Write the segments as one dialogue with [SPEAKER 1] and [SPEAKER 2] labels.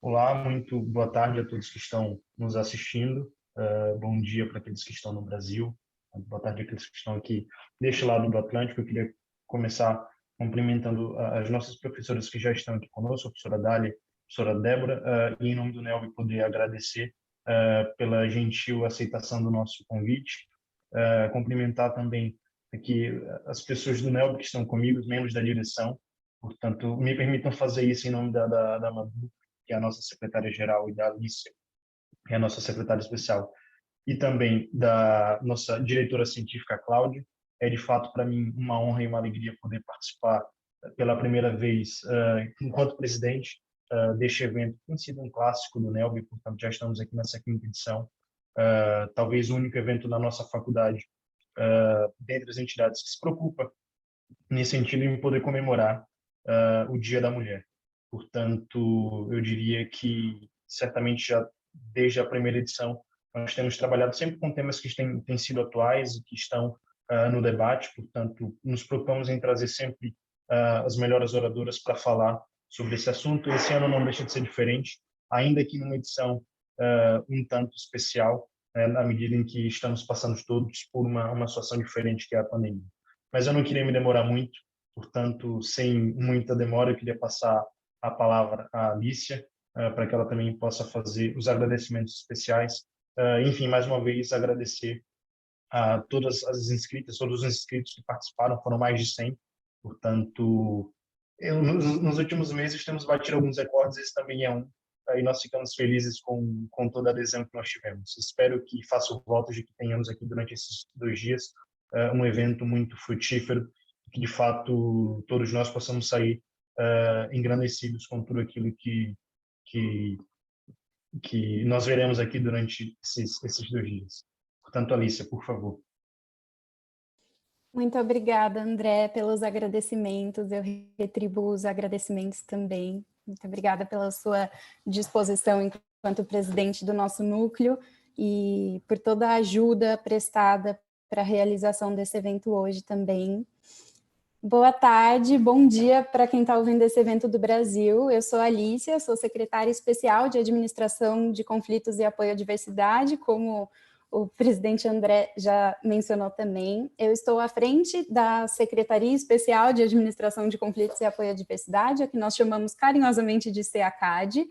[SPEAKER 1] Olá, muito boa tarde a todos que estão nos assistindo. Bom dia para aqueles que estão no Brasil. Boa tarde àqueles que estão aqui deste lado do Atlântico. Eu queria começar cumprimentando as nossas professoras que já estão aqui conosco, a professora Dália, a professora Débora, e em nome do NELB poder agradecer pela gentil aceitação do nosso convite. Cumprimentar também aqui as pessoas do NELB que estão comigo, os membros da direção. Portanto, me permitam fazer isso em nome da Madu, que é a nossa secretária-geral, e da Alice, que é a nossa secretária especial, e também da nossa diretora científica, Cláudia. É, de fato, para mim, uma honra e uma alegria poder participar pela primeira vez, enquanto presidente, deste evento, que tem sido um clássico do NELB, portanto, já estamos aqui nessa quinta edição, talvez o único evento da nossa faculdade, dentre as entidades que se preocupa, nesse sentido, em poder comemorar o Dia da Mulher. Portanto, eu diria que certamente já desde a primeira edição nós temos trabalhado sempre com temas que têm sido atuais e que estão no debate. Portanto, nos preocupamos em trazer sempre as melhores oradoras para falar sobre esse assunto. Esse ano não deixa de ser diferente, ainda que numa edição um tanto especial, na medida em que estamos passando todos por uma situação diferente, que é a pandemia. Mas eu não queria me demorar muito, portanto, sem muita demora, eu queria passar a palavra à Alicia, para que ela também possa fazer os agradecimentos especiais. Enfim, mais uma vez, agradecer a todas as inscritas, todos os inscritos que participaram, foram mais de 100. Portanto, nos últimos meses temos batido alguns recordes, esse também é um, e nós ficamos felizes com toda a adesão que nós tivemos. Espero que faça o voto de que tenhamos aqui durante esses 2 dias um evento muito frutífero, que de fato todos nós possamos sair engrandecidos com tudo aquilo que, que nós veremos aqui durante esses 2 dias. Portanto, Alicia, por favor.
[SPEAKER 2] Muito obrigada, André, pelos agradecimentos. Eu retribuo os agradecimentos também. Muito obrigada pela sua disposição enquanto presidente do nosso núcleo e por toda a ajuda prestada para a realização desse evento hoje também. Boa tarde, bom dia para quem está ouvindo esse evento do Brasil. Eu sou a Alicia, sou secretária especial de Administração de Conflitos e Apoio à Diversidade, como o presidente André já mencionou também. Eu estou à frente da Secretaria Especial de Administração de Conflitos e Apoio à Diversidade, a que nós chamamos carinhosamente de SEACAD,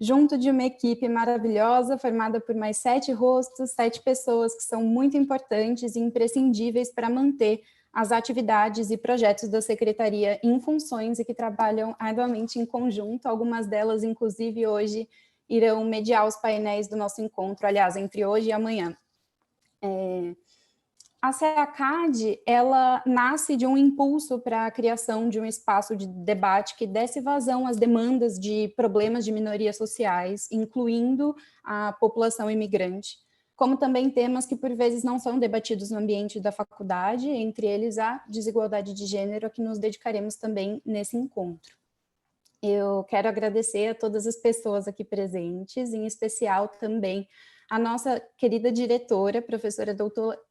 [SPEAKER 2] junto de uma equipe maravilhosa, formada por mais 7 rostos, 7 pessoas que são muito importantes e imprescindíveis para manter as atividades e projetos da Secretaria em funções e que trabalham arduamente em conjunto. Algumas delas, inclusive, hoje irão mediar os painéis do nosso encontro, aliás, entre hoje e amanhã. A SEACAD, ela nasce de um impulso para a criação de um espaço de debate que desse vazão às demandas de problemas de minorias sociais, incluindo a população imigrante, como também temas que por vezes não são debatidos no ambiente da faculdade, entre eles a desigualdade de gênero, a que nos dedicaremos também nesse encontro. Eu quero agradecer a todas as pessoas aqui presentes, em especial também a nossa querida diretora, professora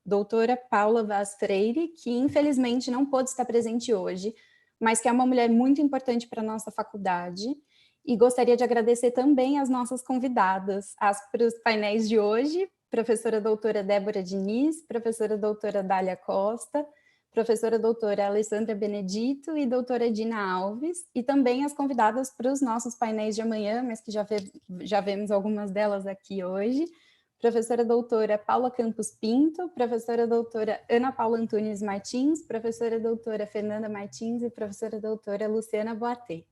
[SPEAKER 2] doutora Paula Vaz Freire, que infelizmente não pôde estar presente hoje, mas que é uma mulher muito importante para a nossa faculdade. E gostaria de agradecer também as nossas convidadas para os painéis de hoje, professora doutora Débora Diniz, professora doutora Dália Costa, professora doutora Alessandra Benedito e doutora Dina Alves, e também as convidadas para os nossos painéis de amanhã, mas que já vemos algumas delas aqui hoje, professora doutora Paula Campos Pinto, professora doutora Ana Paula Antunes Martins, professora doutora Fernanda Martins e professora doutora Luciana Boatê.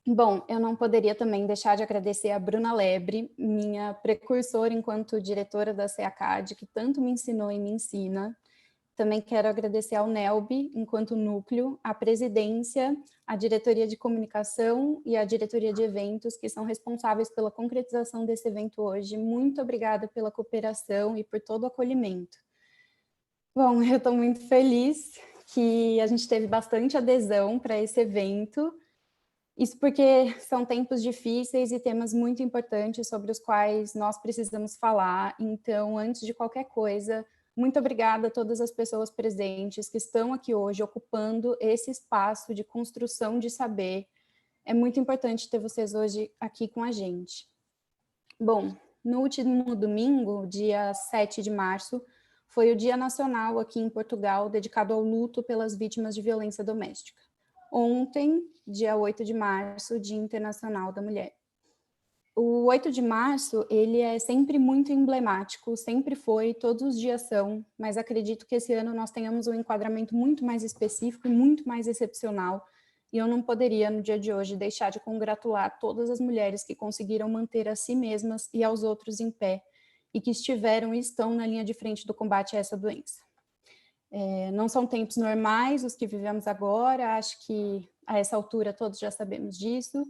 [SPEAKER 2] Bom, eu não poderia também deixar de agradecer a Bruna Lebre, minha precursora enquanto diretora da SEACAD, que tanto me ensinou e me ensina. Também quero agradecer ao NELB, enquanto núcleo, a presidência, a diretoria de comunicação e a diretoria de eventos, que são responsáveis pela concretização desse evento hoje. Muito obrigada pela cooperação e por todo o acolhimento. Bom, eu estou muito feliz que a gente teve bastante adesão para esse evento. Isso porque são tempos difíceis e temas muito importantes sobre os quais nós precisamos falar. Então, antes de qualquer coisa, muito obrigada a todas as pessoas presentes que estão aqui hoje ocupando esse espaço de construção de saber É muito importante ter vocês hoje aqui com a gente. Bom, no último domingo, dia 7 de março, foi o Dia Nacional aqui em Portugal dedicado ao luto pelas vítimas de violência doméstica. Ontem, dia 8 de março, Dia Internacional da Mulher. O 8 de março, ele é sempre muito emblemático, sempre foi, todos os dias são, mas acredito que esse ano nós tenhamos um enquadramento muito mais específico e muito mais excepcional, e eu não poderia, no dia de hoje, deixar de congratular todas as mulheres que conseguiram manter a si mesmas e aos outros em pé, e que estiveram e estão na linha de frente do combate a essa doença. Não são tempos normais os que vivemos agora, acho que a essa altura todos já sabemos disso.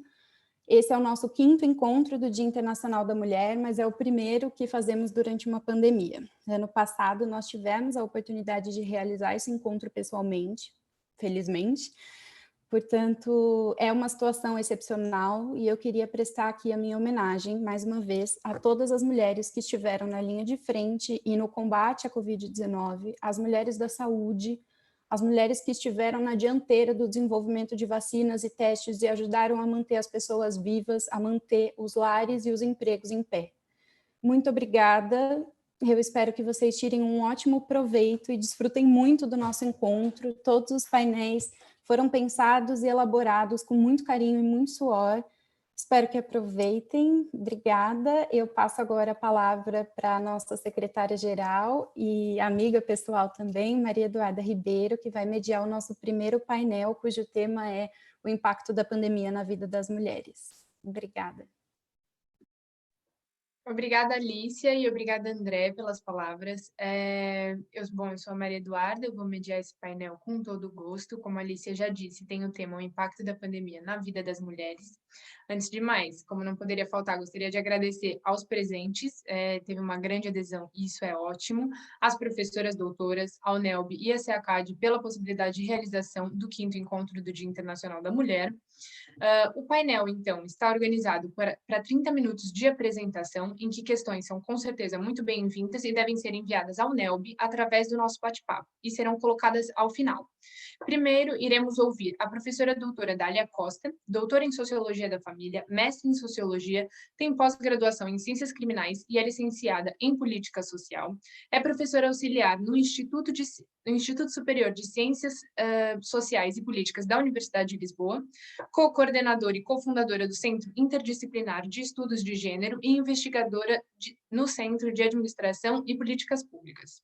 [SPEAKER 2] Esse é o nosso 5º encontro do Dia Internacional da Mulher, mas é o primeiro que fazemos durante uma pandemia. Ano passado, nós tivemos a oportunidade de realizar esse encontro pessoalmente, felizmente. Portanto, é uma situação excepcional e eu queria prestar aqui a minha homenagem, mais uma vez, a todas as mulheres que estiveram na linha de frente e no combate à Covid-19, as mulheres da saúde, as mulheres que estiveram na dianteira do desenvolvimento de vacinas e testes e ajudaram a manter as pessoas vivas, a manter os lares e os empregos em pé. Muito obrigada. Eu espero que vocês tirem um ótimo proveito e desfrutem muito do nosso encontro. Todos os painéis foram pensados e elaborados com muito carinho e muito suor. Espero que aproveitem. Obrigada. Eu passo agora a palavra para a nossa secretária-geral e amiga pessoal também, Maria Eduarda Ribeiro, que vai mediar o nosso primeiro painel, cujo tema é o impacto da pandemia na vida das mulheres. Obrigada.
[SPEAKER 3] Obrigada, Alicia, e obrigada, André, pelas palavras. Eu sou a Maria Eduarda, eu vou mediar esse painel com todo gosto. Como a Alicia já disse, tem o tema o impacto da pandemia na vida das mulheres. Antes de mais, como não poderia faltar, gostaria de agradecer aos presentes, teve uma grande adesão, e isso é ótimo, às professoras doutoras, ao NELB e à SEACAD pela possibilidade de realização do 5º Encontro do Dia Internacional da Mulher. O painel, então, está organizado para 30 minutos de apresentação, em que questões são, com certeza, muito bem-vindas e devem ser enviadas ao NELB através do nosso bate-papo, e serão colocadas ao final. Primeiro, iremos ouvir a professora doutora Dália Costa, doutora em Sociologia da Família, mestre em Sociologia, tem pós-graduação em Ciências Criminais e é licenciada em Política Social. É professora auxiliar no Instituto Superior de Ciências Sociais e Políticas da Universidade de Lisboa, co-coordenadora e cofundadora do Centro Interdisciplinar de Estudos de Gênero e investigadora no Centro de Administração e Políticas Públicas.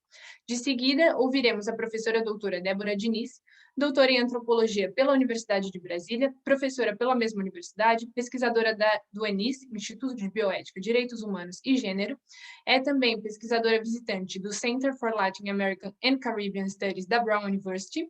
[SPEAKER 3] De seguida, ouviremos a professora doutora Débora Diniz, doutora em Antropologia pela Universidade de Brasília, professora pela mesma universidade, pesquisadora do ENIS, Instituto de Bioética, Direitos Humanos e Gênero, é também pesquisadora visitante do Center for Latin American and Caribbean Studies da Brown University,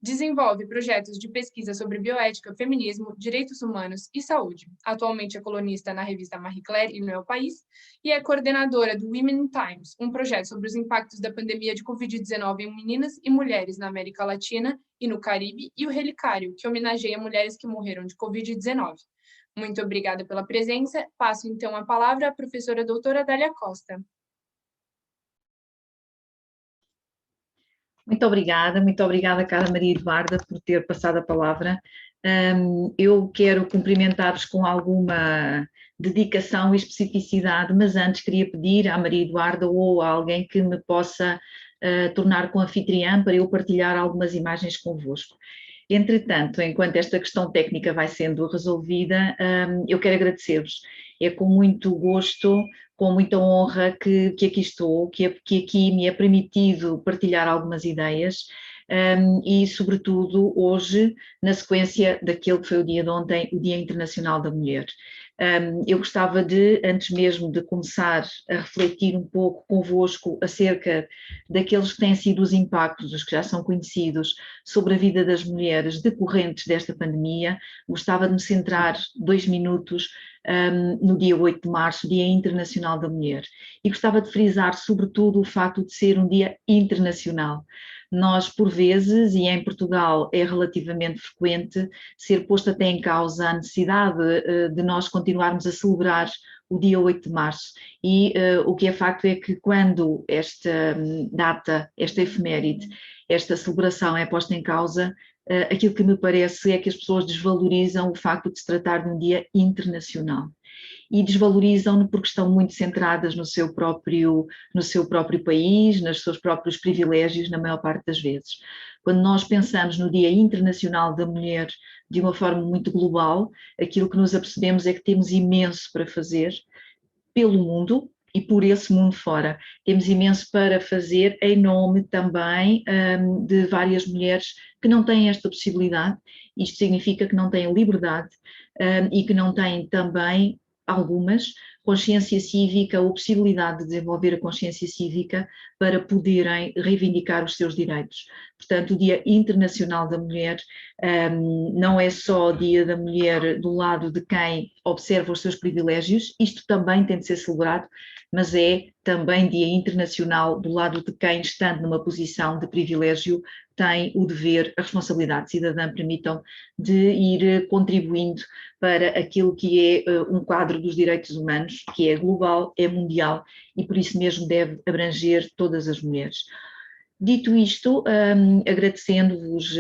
[SPEAKER 3] desenvolve projetos de pesquisa sobre bioética, feminismo, direitos humanos e saúde. Atualmente é colunista na revista Marie Claire e no El País, e é coordenadora do Women in Times, um projeto sobre os impactos da pandemia de Covid-19 em meninas e mulheres na América Latina e no Caribe, e o Relicário, que homenageia mulheres que morreram de Covid-19. Muito obrigada pela presença. Passo, então, a palavra à professora doutora Dália Costa.
[SPEAKER 4] Muito obrigada, cara Maria Eduarda, por ter passado a palavra. Eu quero cumprimentar-vos com alguma dedicação e especificidade, mas antes queria pedir à Maria Eduarda ou a alguém que me possa tornar co-anfitriã para eu partilhar algumas imagens convosco. Entretanto, enquanto esta questão técnica vai sendo resolvida, eu quero agradecer-vos. É com muito gosto, com muita honra que aqui estou, que aqui me é permitido partilhar algumas ideias e, sobretudo, hoje, na sequência daquele que foi o dia de ontem, o Dia Internacional da Mulher. Eu gostava de, antes mesmo de começar a refletir um pouco convosco acerca daqueles que têm sido os impactos, os que já são conhecidos, sobre a vida das mulheres decorrentes desta pandemia, gostava de me centrar 2 minutos no dia 8 de março, Dia Internacional da Mulher, e gostava de frisar sobretudo o facto de ser um dia internacional. Nós, por vezes, e em Portugal é relativamente frequente, ser posto até em causa a necessidade de nós continuarmos a celebrar o dia 8 de março. E o que é facto é que quando esta data, esta efeméride, esta celebração é posta em causa, aquilo que me parece é que as pessoas desvalorizam o facto de se tratar de um dia internacional. E desvalorizam-no porque estão muito centradas no seu próprio país, nos seus próprios privilégios, na maior parte das vezes. Quando nós pensamos no Dia Internacional da Mulher de uma forma muito global, aquilo que nos apercebemos é que temos imenso para fazer pelo mundo e por esse mundo fora. Temos imenso para fazer em nome também de várias mulheres que não têm esta possibilidade. Isto significa que não têm liberdade e que não têm também algumas consciência cívica ou possibilidade de desenvolver a consciência cívica para poderem reivindicar os seus direitos. Portanto, o Dia Internacional da Mulher não é só o Dia da Mulher do lado de quem observa os seus privilégios, isto também tem de ser celebrado, mas é também Dia Internacional do lado de quem, estando numa posição de privilégio, tem o dever, a responsabilidade cidadã, permitam, de ir contribuindo para aquilo que é um quadro dos direitos humanos, que é global, é mundial e por isso mesmo deve abranger todas as mulheres. Dito isto, agradecendo-vos,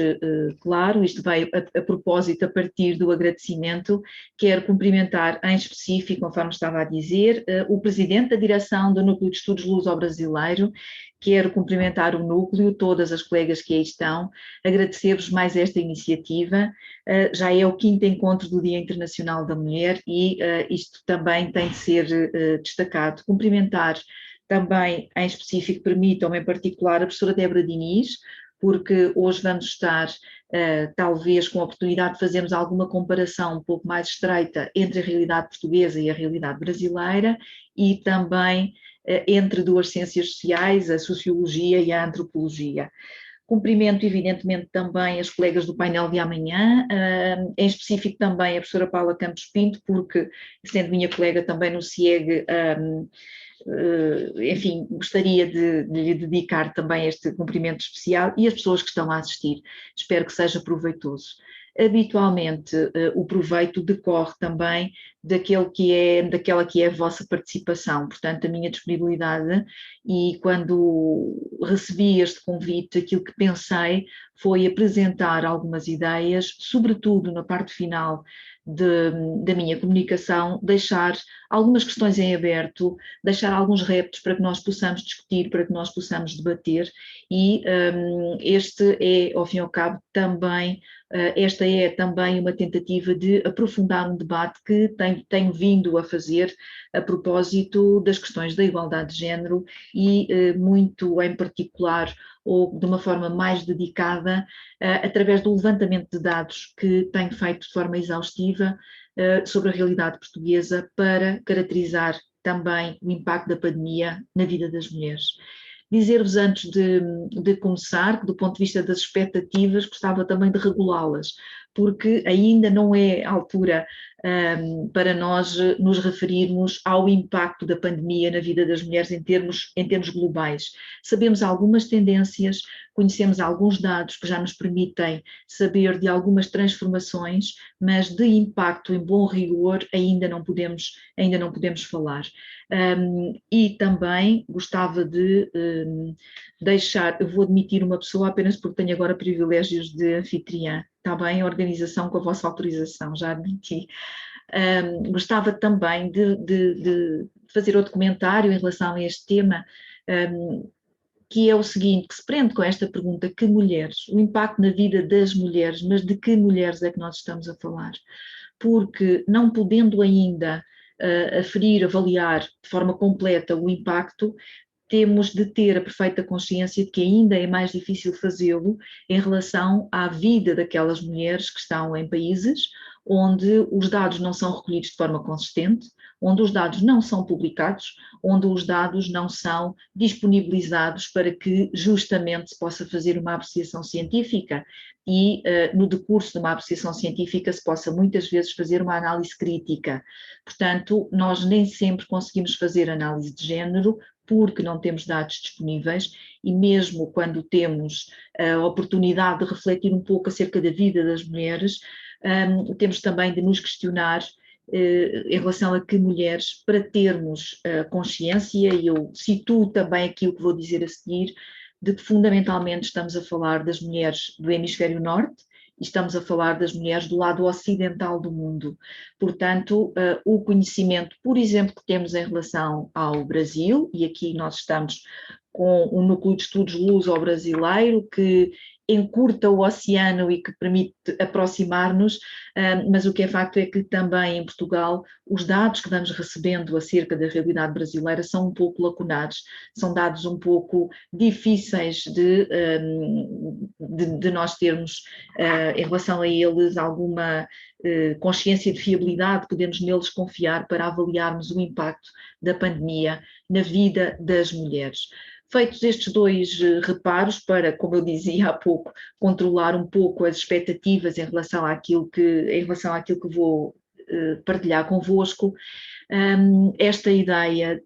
[SPEAKER 4] claro, isto vai a propósito a partir do agradecimento, quero cumprimentar em específico, conforme estava a dizer, o Presidente da Direção do Núcleo de Estudos Luso-Brasileiro, quero cumprimentar o núcleo, todas as colegas que aí estão, agradecer-vos mais esta iniciativa, já é o 5º encontro do Dia Internacional da Mulher e isto também tem de ser destacado. Cumprimentar também, em específico, permitam-me em particular a professora Débora Diniz, porque hoje vamos estar, talvez, com a oportunidade de fazermos alguma comparação um pouco mais estreita entre a realidade portuguesa e a realidade brasileira e também entre duas ciências sociais, a sociologia e a antropologia. Cumprimento, evidentemente, também as colegas do painel de amanhã, em específico também a professora Paula Campos Pinto, porque, sendo minha colega também no CIEG, enfim, gostaria de lhe dedicar também este cumprimento especial e as pessoas que estão a assistir. Espero que seja proveitoso. Habitualmente, o proveito decorre também daquela que é a vossa participação, portanto, a minha disponibilidade, e quando recebi este convite, aquilo que pensei foi apresentar algumas ideias, sobretudo na parte final da minha comunicação, deixar algumas questões em aberto, deixar alguns reptos para que nós possamos discutir, para que nós possamos debater e este é, ao fim e ao cabo, também esta é também uma tentativa de aprofundar um debate que tenho vindo a fazer a propósito das questões da igualdade de género e muito em particular ou de uma forma mais dedicada através do levantamento de dados que tenho feito de forma exaustiva sobre a realidade portuguesa para caracterizar também o impacto da pandemia na vida das mulheres. Dizer-vos antes de começar que do ponto de vista das expectativas gostava também de regulá-las, porque ainda não é a altura para nós nos referirmos ao impacto da pandemia na vida das mulheres em termos globais. Sabemos algumas tendências, conhecemos alguns dados que já nos permitem saber de algumas transformações, mas de impacto em bom rigor ainda não podemos falar. E também gostava de deixar, eu vou admitir uma pessoa apenas porque tenho agora privilégios de anfitriã, está bem? A organização com a vossa autorização, já admiti. Gostava também de fazer outro comentário em relação a este tema, que é o seguinte, que se prende com esta pergunta, que mulheres? O impacto na vida das mulheres, mas de que mulheres é que nós estamos a falar? Porque não podendo ainda aferir, avaliar de forma completa o impacto, temos de ter a perfeita consciência de que ainda é mais difícil fazê-lo em relação à vida daquelas mulheres que estão em países onde os dados não são recolhidos de forma consistente, onde os dados não são publicados, onde os dados não são disponibilizados para que justamente se possa fazer uma apreciação científica e no decurso de uma apreciação científica se possa muitas vezes fazer uma análise crítica. Portanto, nós nem sempre conseguimos fazer análise de género porque não temos dados disponíveis e mesmo quando temos a oportunidade de refletir um pouco acerca da vida das mulheres, temos também de nos questionar em relação a que mulheres, para termos consciência, e eu situo também aqui o que vou dizer a seguir, de que fundamentalmente estamos a falar das mulheres do hemisfério norte e estamos a falar das mulheres do lado ocidental do mundo. Portanto, o conhecimento, por exemplo, que temos em relação ao Brasil, e aqui nós estamos com um núcleo de estudos luso-brasileiro que encurta o oceano e que permite aproximar-nos, mas o que é facto é que também em Portugal os dados que vamos recebendo acerca da realidade brasileira são um pouco lacunares, são dados um pouco difíceis de nós termos em relação a eles alguma consciência de fiabilidade, podemos neles confiar para avaliarmos o impacto da pandemia na vida das mulheres. Feitos estes dois reparos para, como eu dizia há pouco, controlar um pouco as expectativas em relação àquilo que vou partilhar convosco, esta ideia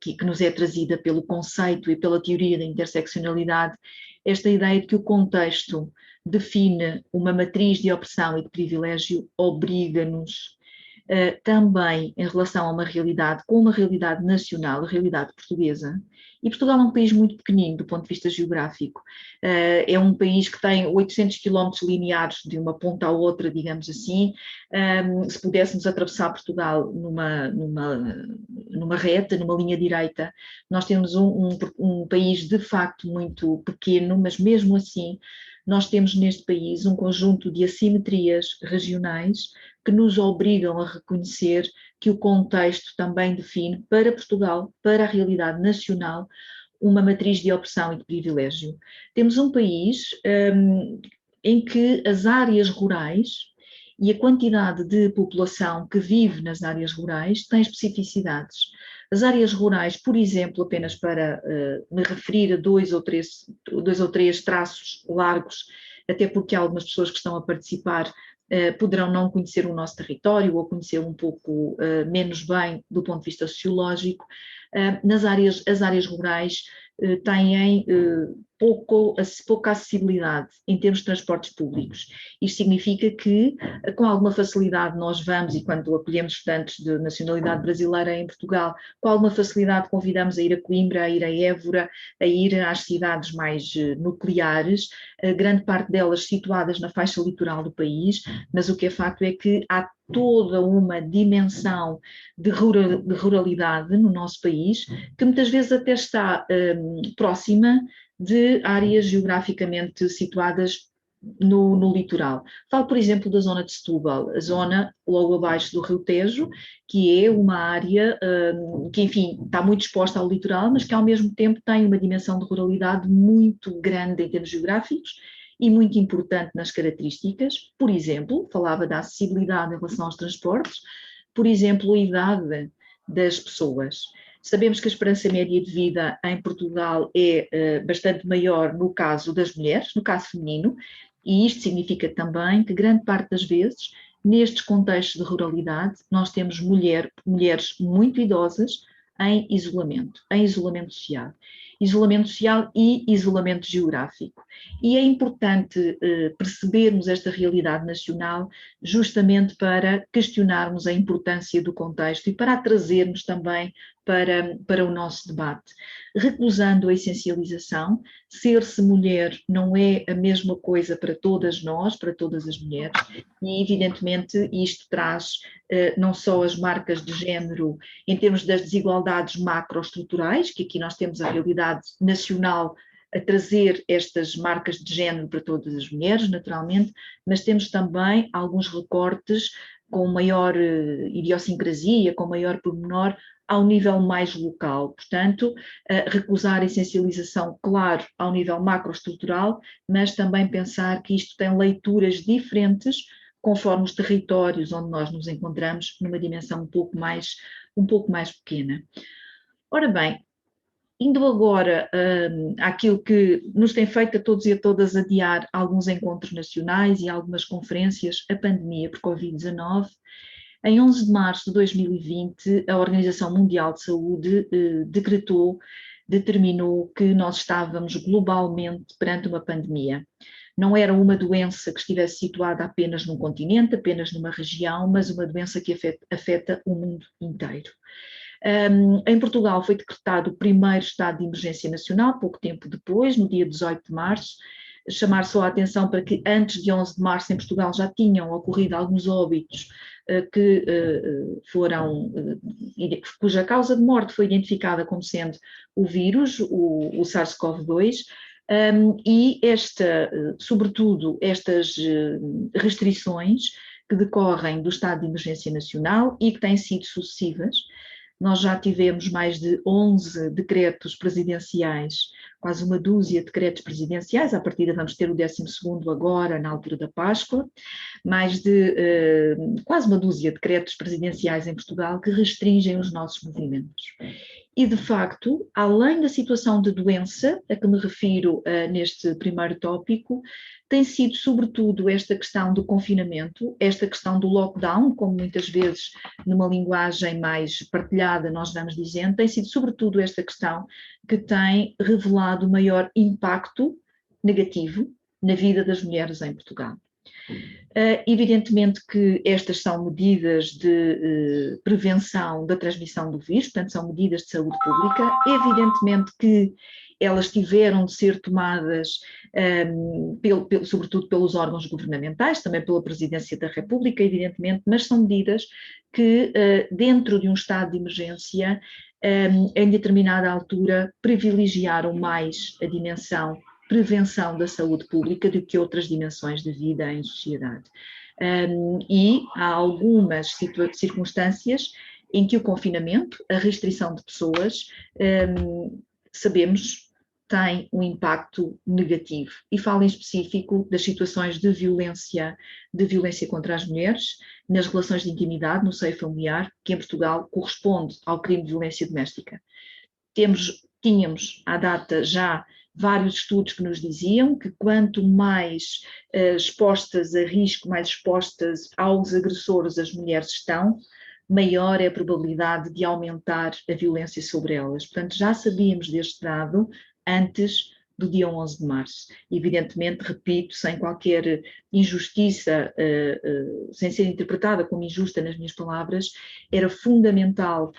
[SPEAKER 4] que nos é trazida pelo conceito e pela teoria da interseccionalidade, esta ideia de que o contexto define uma matriz de opressão e de privilégio, obriga-nos também em relação a uma realidade, com uma realidade nacional, a realidade portuguesa. E Portugal é um país muito pequenino do ponto de vista geográfico. É um país que tem 800 quilómetros lineares de uma ponta à outra, digamos assim. Se pudéssemos atravessar Portugal numa reta, numa linha direita, nós temos um país de facto muito pequeno, mas mesmo assim nós temos neste país um conjunto de assimetrias regionais que nos obrigam a reconhecer que o contexto também define para Portugal, para a realidade nacional, uma matriz de opressão e de privilégio. Temos um país em que as áreas rurais e a quantidade de população que vive nas áreas rurais tem especificidades. As áreas rurais, por exemplo, apenas para me referir a dois ou três traços largos, até porque algumas pessoas que estão a participar poderão não conhecer o nosso território ou conhecer um pouco menos bem do ponto de vista sociológico. As áreas rurais têm pouca acessibilidade em termos de transportes públicos. Isto significa que com alguma facilidade nós vamos, e quando acolhemos estudantes de nacionalidade brasileira em Portugal, com alguma facilidade convidamos a ir a Coimbra, a ir a Évora, a ir às cidades mais nucleares, grande parte delas situadas na faixa litoral do país, mas o que é facto é que há toda uma dimensão de ruralidade no nosso país, que muitas vezes até está próxima de áreas geograficamente situadas no litoral. Falo, por exemplo, da zona de Setúbal, a zona logo abaixo do Rio Tejo, que é uma área que, enfim, está muito exposta ao litoral, mas que ao mesmo tempo tem uma dimensão de ruralidade muito grande em termos geográficos e muito importante nas características. Por exemplo, falava da acessibilidade em relação aos transportes, por exemplo, a idade das pessoas. Sabemos que a esperança média de vida em Portugal é bastante maior no caso das mulheres, no caso feminino, e isto significa também que grande parte das vezes, nestes contextos de ruralidade, nós temos mulheres muito idosas em isolamento social. Isolamento social e isolamento geográfico. E é importante percebermos esta realidade nacional justamente para questionarmos a importância do contexto e para a trazermos também para o nosso debate. Recusando a essencialização, ser-se mulher não é a mesma coisa para todas nós, para todas as mulheres, e evidentemente isto traz não só as marcas de género em termos das desigualdades macroestruturais, que aqui nós temos a realidade nacional a trazer estas marcas de género para todas as mulheres, naturalmente, mas temos também alguns recortes com maior idiosincrasia, com maior pormenor, ao nível mais local. Portanto, recusar a essencialização, claro, ao nível macroestrutural, mas também pensar que isto tem leituras diferentes conforme os territórios onde nós nos encontramos, numa dimensão um pouco mais pequena. Ora bem, indo agora àquilo que nos tem feito a todos e a todas adiar alguns encontros nacionais e algumas conferências, a pandemia por Covid-19, em 11 de março de 2020, a Organização Mundial de Saúde determinou que nós estávamos globalmente perante uma pandemia. Não era uma doença que estivesse situada apenas num continente, apenas numa região, mas uma doença que afeta o mundo inteiro. Em Portugal foi decretado o primeiro estado de emergência nacional, pouco tempo depois, no dia 18 de março, chamar só a atenção para que antes de 11 de março em Portugal já tinham ocorrido alguns óbitos cuja causa de morte foi identificada como sendo o vírus, o SARS-CoV-2, e sobretudo estas restrições que decorrem do estado de emergência nacional e que têm sido sucessivas. Nós já tivemos mais de 11 decretos presidenciais, quase uma dúzia de decretos presidenciais, à partida vamos ter o 12º agora, na altura da Páscoa, mais de quase uma dúzia de decretos presidenciais em Portugal que restringem os nossos movimentos. E, de facto, além da situação de doença, a que me refiro neste primeiro tópico, tem sido sobretudo esta questão do confinamento, esta questão do lockdown, como muitas vezes numa linguagem mais partilhada nós vamos dizendo, tem sido sobretudo esta questão que tem revelado o maior impacto negativo na vida das mulheres em Portugal. Evidentemente que estas são medidas de prevenção da transmissão do vírus, portanto são medidas de saúde pública, evidentemente que elas tiveram de ser tomadas sobretudo pelos órgãos governamentais, também pela Presidência da República, evidentemente, mas são medidas que dentro de um estado de emergência, em determinada altura, privilegiaram mais a dimensão prevenção da saúde pública do que outras dimensões de vida em sociedade. E há algumas circunstâncias em que o confinamento, a restrição de pessoas, sabemos, tem um impacto negativo. E falo em específico das situações de violência contra as mulheres, nas relações de intimidade, no seio familiar, que em Portugal corresponde ao crime de violência doméstica. Tínhamos à data já vários estudos que nos diziam que quanto mais expostas a risco, mais expostas aos agressores as mulheres estão, maior é a probabilidade de aumentar a violência sobre elas. Portanto, já sabíamos deste dado antes do dia 11 de março. Evidentemente, repito, sem qualquer injustiça, sem ser interpretada como injusta nas minhas palavras, era fundamental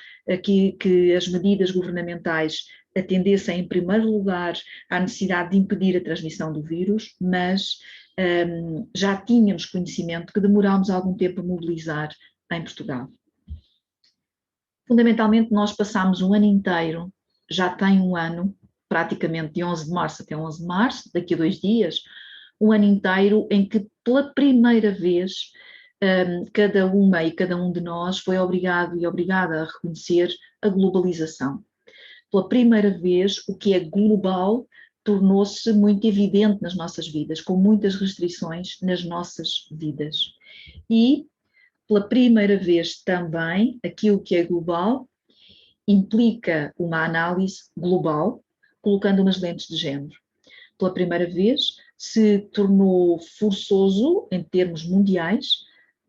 [SPEAKER 4] que as medidas governamentais atendessem em primeiro lugar à necessidade de impedir a transmissão do vírus, mas já tínhamos conhecimento que demorámos algum tempo a mobilizar em Portugal. Fundamentalmente nós passámos um ano inteiro, já tem um ano, praticamente de 11 de março até 11 de março, daqui a 2 dias, um ano inteiro em que pela primeira vez cada uma e cada um de nós foi obrigado e obrigada a reconhecer a globalização. Pela primeira vez, o que é global tornou-se muito evidente nas nossas vidas, com muitas restrições nas nossas vidas. E, pela primeira vez também, aquilo que é global implica uma análise global, colocando umas lentes de género. Pela primeira vez, se tornou forçoso, em termos mundiais,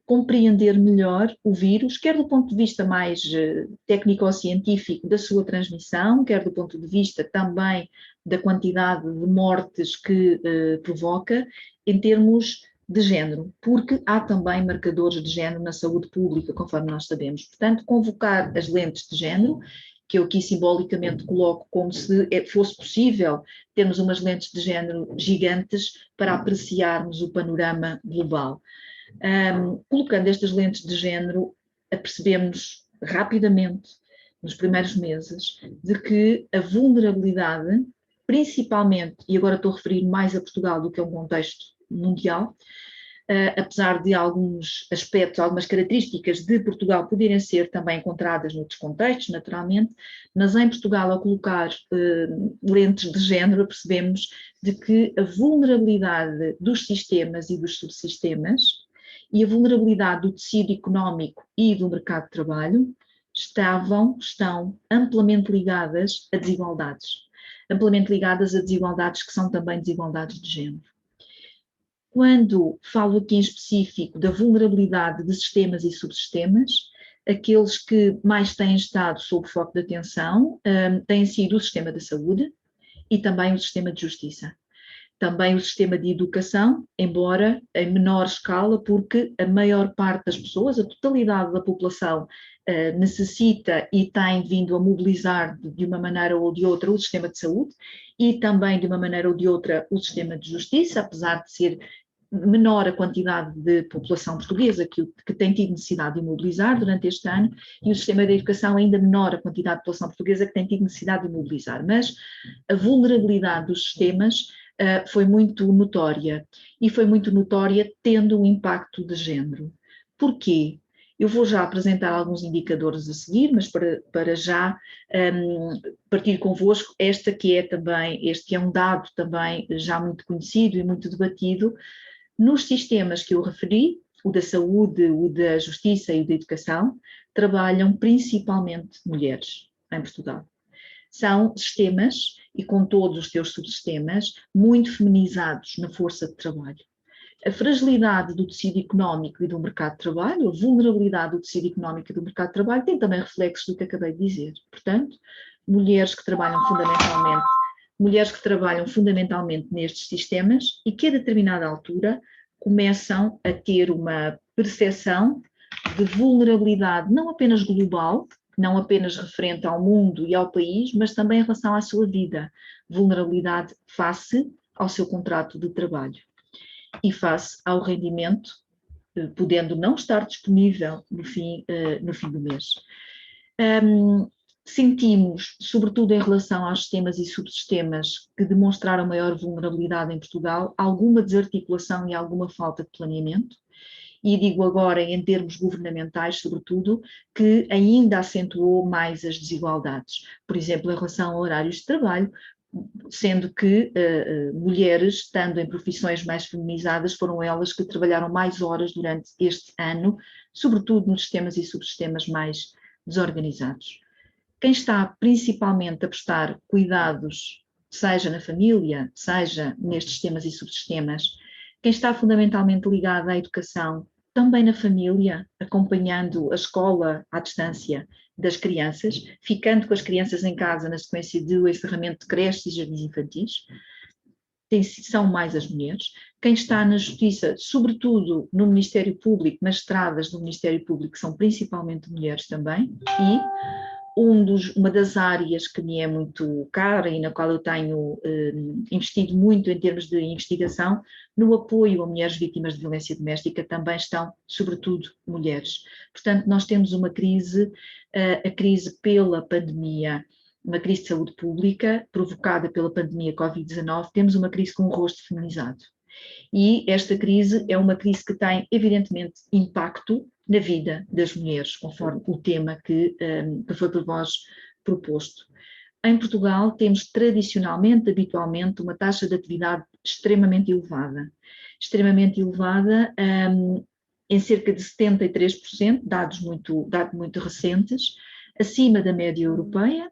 [SPEAKER 4] compreender melhor o vírus, quer do ponto de vista mais técnico-científico da sua transmissão, quer do ponto de vista também da quantidade de mortes que provoca, em termos de género, porque há também marcadores de género na saúde pública, conforme nós sabemos. Portanto, convocar as lentes de género, que eu aqui simbolicamente coloco como se fosse possível termos umas lentes de género gigantes para apreciarmos o panorama global. Colocando estas lentes de género, apercebemos rapidamente, nos primeiros meses, de que a vulnerabilidade, principalmente, e agora estou a referir mais a Portugal do que a um contexto mundial, apesar de alguns aspectos, algumas características de Portugal poderem ser também encontradas noutros contextos, naturalmente, mas em Portugal, ao colocar lentes de género, percebemos de que a vulnerabilidade dos sistemas e dos subsistemas e a vulnerabilidade do tecido económico e do mercado de trabalho estão amplamente ligadas a desigualdades que são também desigualdades de género. Quando falo aqui em específico da vulnerabilidade de sistemas e subsistemas, aqueles que mais têm estado sob foco de atenção têm sido o sistema da saúde e também o sistema de justiça. Também o sistema de educação, embora em menor escala, porque a maior parte das pessoas, a totalidade da população necessita e tem vindo a mobilizar de uma maneira ou de outra o sistema de saúde e também de uma maneira ou de outra o sistema de justiça, apesar de ser menor a quantidade de população portuguesa que tem tido necessidade de mobilizar durante este ano, e o sistema da educação ainda menor a quantidade de população portuguesa que tem tido necessidade de mobilizar. Mas a vulnerabilidade dos sistemas foi muito notória, e foi muito notória tendo um impacto de género. Porquê? Eu vou já apresentar alguns indicadores a seguir, mas para já partir convosco este é um dado também já muito conhecido e muito debatido. Nos sistemas que eu referi, o da saúde, o da justiça e o da educação, trabalham principalmente mulheres em Portugal. São sistemas, e com todos os seus subsistemas, muito feminizados na força de trabalho. A fragilidade do tecido económico e do mercado de trabalho, a vulnerabilidade do tecido económico e do mercado de trabalho tem também reflexos do que acabei de dizer. Portanto, mulheres que trabalham fundamentalmente nestes sistemas e que a determinada altura começam a ter uma percepção de vulnerabilidade não apenas global, não apenas referente ao mundo e ao país, mas também em relação à sua vida. Vulnerabilidade face ao seu contrato de trabalho e face ao rendimento, podendo não estar disponível no fim do mês. Sentimos, sobretudo em relação aos sistemas e subsistemas que demonstraram maior vulnerabilidade em Portugal, alguma desarticulação e alguma falta de planeamento, e digo agora em termos governamentais, sobretudo, que ainda acentuou mais as desigualdades. Por exemplo, em relação a horários de trabalho, sendo que mulheres, estando em profissões mais feminizadas, foram elas que trabalharam mais horas durante este ano, sobretudo nos sistemas e subsistemas mais desorganizados. Quem está principalmente a prestar cuidados, seja na família, seja nestes sistemas e subsistemas, quem está fundamentalmente ligado à educação, também na família, acompanhando a escola à distância das crianças, ficando com as crianças em casa na sequência do encerramento de creches e jardins infantis, são mais as mulheres. Quem está na justiça, sobretudo no Ministério Público, magistradas do Ministério Público, são principalmente mulheres também, e uma das áreas que me é muito cara e na qual eu tenho investido muito em termos de investigação, no apoio a mulheres vítimas de violência doméstica, também estão, sobretudo, mulheres. Portanto, nós temos uma crise, a crise pela pandemia, uma crise de saúde pública provocada pela pandemia Covid-19, temos uma crise com o rosto feminizado. E esta crise é uma crise que tem, evidentemente, impacto na vida das mulheres, conforme o tema que foi por vós proposto. Em Portugal temos tradicionalmente, habitualmente, uma taxa de atividade extremamente elevada. Extremamente elevada, em cerca de 73%, dados muito recentes, acima da média europeia,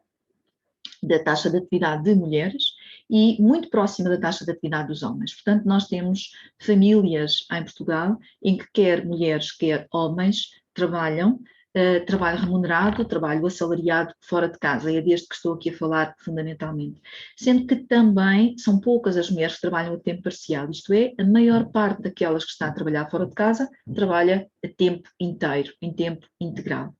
[SPEAKER 4] da taxa de atividade de mulheres, e muito próxima da taxa de atividade dos homens. Portanto, nós temos famílias em Portugal em que quer mulheres, quer homens trabalham, trabalho remunerado, trabalho assalariado fora de casa, e é deste que estou aqui a falar fundamentalmente. Sendo que também são poucas as mulheres que trabalham a tempo parcial, isto é, a maior parte daquelas que está a trabalhar fora de casa trabalha a tempo inteiro, em tempo integral.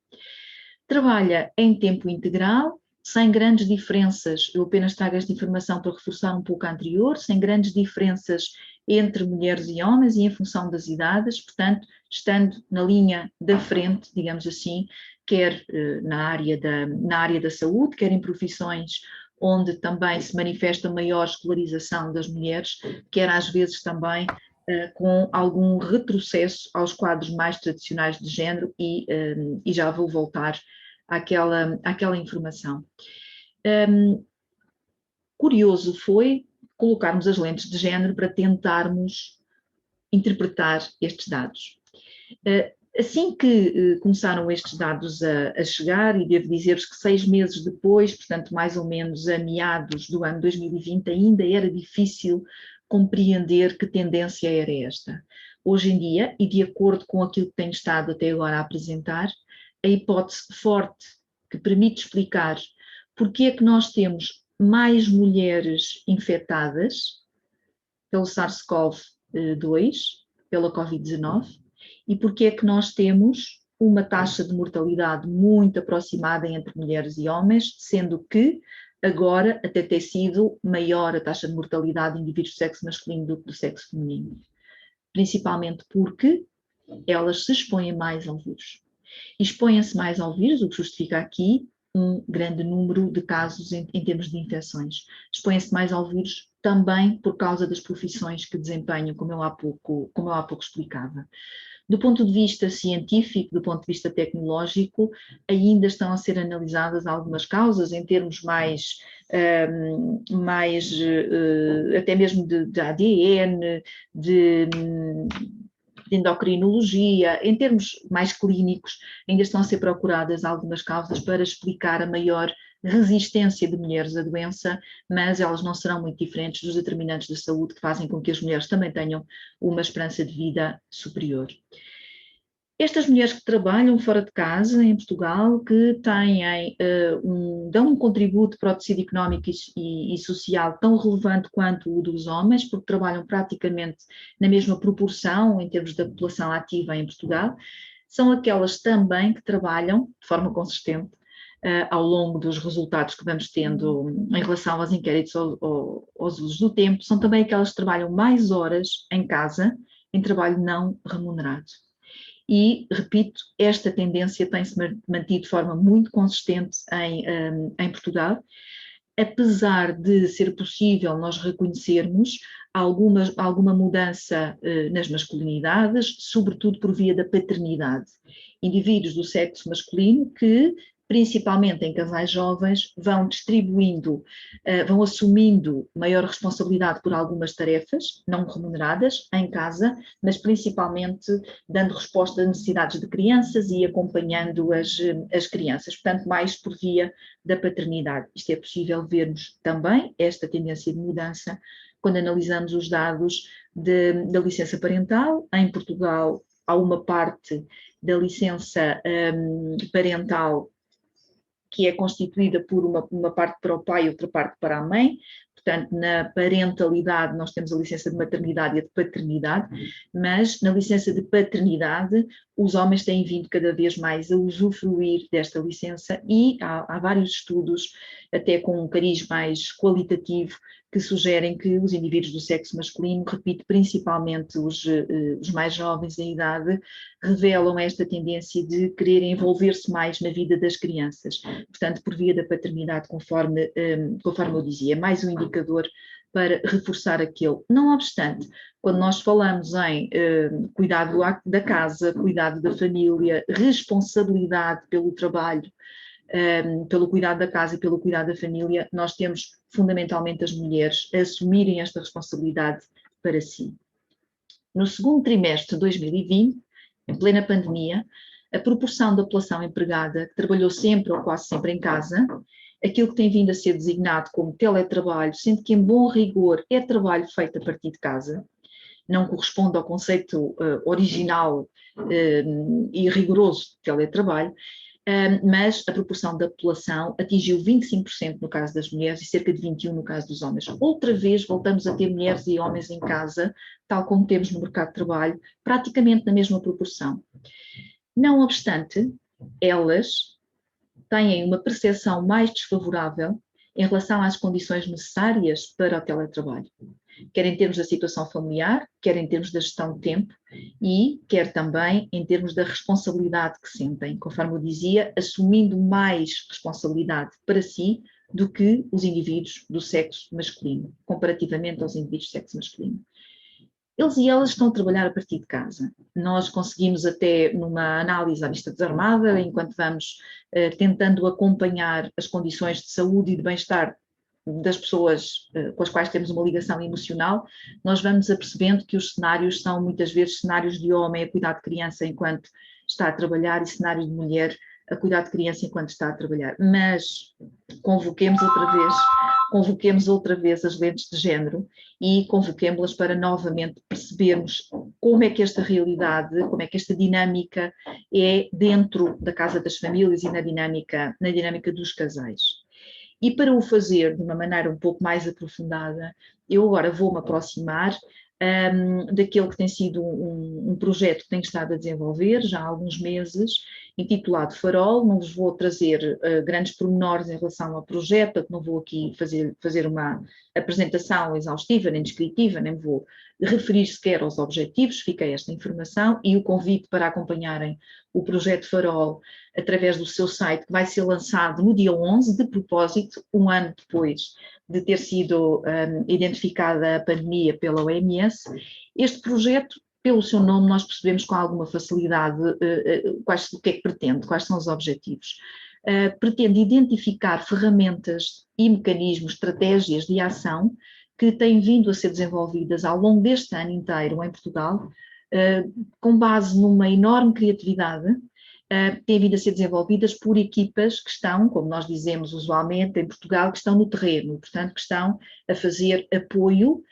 [SPEAKER 4] Trabalha em tempo integral, sem grandes diferenças, eu apenas trago esta informação para reforçar um pouco a anterior, sem grandes diferenças entre mulheres e homens e em função das idades, portanto, estando na linha da frente, digamos assim, quer na área da saúde, quer em profissões onde também se manifesta maior escolarização das mulheres, quer às vezes também com algum retrocesso aos quadros mais tradicionais de género e já vou voltar àquela informação. Curioso foi colocarmos as lentes de género para tentarmos interpretar estes dados. Assim que começaram estes dados a chegar, e devo dizer-vos que 6 meses depois, portanto mais ou menos a meados do ano 2020, ainda era difícil compreender que tendência era esta. Hoje em dia, e de acordo com aquilo que tenho estado até agora a apresentar, a hipótese forte que permite explicar porque é que nós temos mais mulheres infectadas pelo SARS-CoV-2, pela Covid-19, e porque é que nós temos uma taxa de mortalidade muito aproximada entre mulheres e homens, sendo que agora até tem sido maior a taxa de mortalidade de indivíduos do sexo masculino do que do sexo feminino. Principalmente porque elas se expõem mais ao vírus. E expõem-se mais ao vírus, o que justifica aqui um grande número de casos em termos de infecções. Expõem-se mais ao vírus também por causa das profissões que desempenham, como eu há pouco explicava. Do ponto de vista científico, do ponto de vista tecnológico, ainda estão a ser analisadas algumas causas em termos mais até mesmo de ADN, de endocrinologia, em termos mais clínicos, ainda estão a ser procuradas algumas causas para explicar a maior resistência de mulheres à doença, mas elas não serão muito diferentes dos determinantes de saúde que fazem com que as mulheres também tenham uma esperança de vida superior. Estas mulheres que trabalham fora de casa, em Portugal, que têm, dão um contributo para o tecido económico e social tão relevante quanto o dos homens, porque trabalham praticamente na mesma proporção em termos da população ativa em Portugal, são aquelas também que trabalham de forma consistente ao longo dos resultados que vamos tendo em relação aos inquéritos aos usos do tempo, são também aquelas que trabalham mais horas em casa, em trabalho não remunerado. E, repito, esta tendência tem-se mantido de forma muito consistente em Portugal, apesar de ser possível nós reconhecermos alguma mudança nas masculinidades, sobretudo por via da paternidade. Indivíduos do sexo masculino que, principalmente em casais jovens, vão distribuindo, vão assumindo maior responsabilidade por algumas tarefas não remuneradas em casa, mas principalmente dando resposta às necessidades de crianças e acompanhando as crianças, portanto mais por via da paternidade. Isto é possível vermos também esta tendência de mudança quando analisamos os dados da licença parental. Em Portugal há uma parte da licença parental que é constituída por uma parte para o pai e outra parte para a mãe. Portanto, na parentalidade nós temos a licença de maternidade e a de paternidade, mas na licença de paternidade os homens têm vindo cada vez mais a usufruir desta licença e há vários estudos, até com um cariz mais qualitativo, que sugerem que os indivíduos do sexo masculino, repito, principalmente os mais jovens em idade, revelam esta tendência de querer envolver-se mais na vida das crianças, portanto, por via da paternidade, conforme eu dizia, mais um indicador para reforçar aquilo. Não obstante, quando nós falamos em cuidado da casa, cuidado da família, responsabilidade pelo trabalho, pelo cuidado da casa e pelo cuidado da família, nós temos fundamentalmente as mulheres a assumirem esta responsabilidade para si. No segundo trimestre de 2020, em plena pandemia, a proporção da população empregada que trabalhou sempre ou quase sempre em casa, aquilo que tem vindo a ser designado como teletrabalho, sendo que em bom rigor é trabalho feito a partir de casa, não corresponde ao conceito original e rigoroso de teletrabalho, mas a proporção da população atingiu 25% no caso das mulheres e cerca de 21% no caso dos homens. Outra vez voltamos a ter mulheres e homens em casa, tal como temos no mercado de trabalho, praticamente na mesma proporção. Não obstante, elas têm uma percepção mais desfavorável em relação às condições necessárias para o teletrabalho, quer em termos da situação familiar, quer em termos da gestão de tempo e quer também em termos da responsabilidade que sentem, conforme eu dizia, assumindo mais responsabilidade para si do que os indivíduos do sexo masculino, comparativamente aos indivíduos do sexo masculino. Eles e elas estão a trabalhar a partir de casa. Nós conseguimos até, numa análise à vista desarmada, enquanto vamos tentando acompanhar as condições de saúde e de bem-estar das pessoas com as quais temos uma ligação emocional, nós vamos apercebendo que os cenários são muitas vezes cenários de homem a cuidar de criança enquanto está a trabalhar e cenários de mulher a cuidar de criança enquanto está a trabalhar. Mas convoquemos outra vez as lentes de género e convoquemos-las para novamente percebermos como é que esta realidade, como é que esta dinâmica é dentro da casa das famílias e na dinâmica dos casais. E para o fazer de uma maneira um pouco mais aprofundada, eu agora vou-me aproximar daquele que tem sido um projeto que tenho estado a desenvolver já há alguns meses, intitulado Farol. Não vos vou trazer grandes pormenores em relação ao projeto, portanto não vou aqui fazer uma apresentação exaustiva, nem descritiva, nem vou referir sequer aos objetivos, fica esta informação e o convite para acompanharem o projeto Farol através do seu site, que vai ser lançado no dia 11, de propósito, um ano depois de ter sido identificada a pandemia pela OMS. Este projeto, pelo seu nome, nós percebemos com alguma facilidade o que é que pretende, quais são os objetivos. Pretende identificar ferramentas e mecanismos, estratégias de ação que têm vindo a ser desenvolvidas ao longo deste ano inteiro em Portugal, com base numa enorme criatividade, têm vindo a ser desenvolvidas por equipas que estão, como nós dizemos usualmente em Portugal, que estão no terreno, portanto que estão a fazer apoio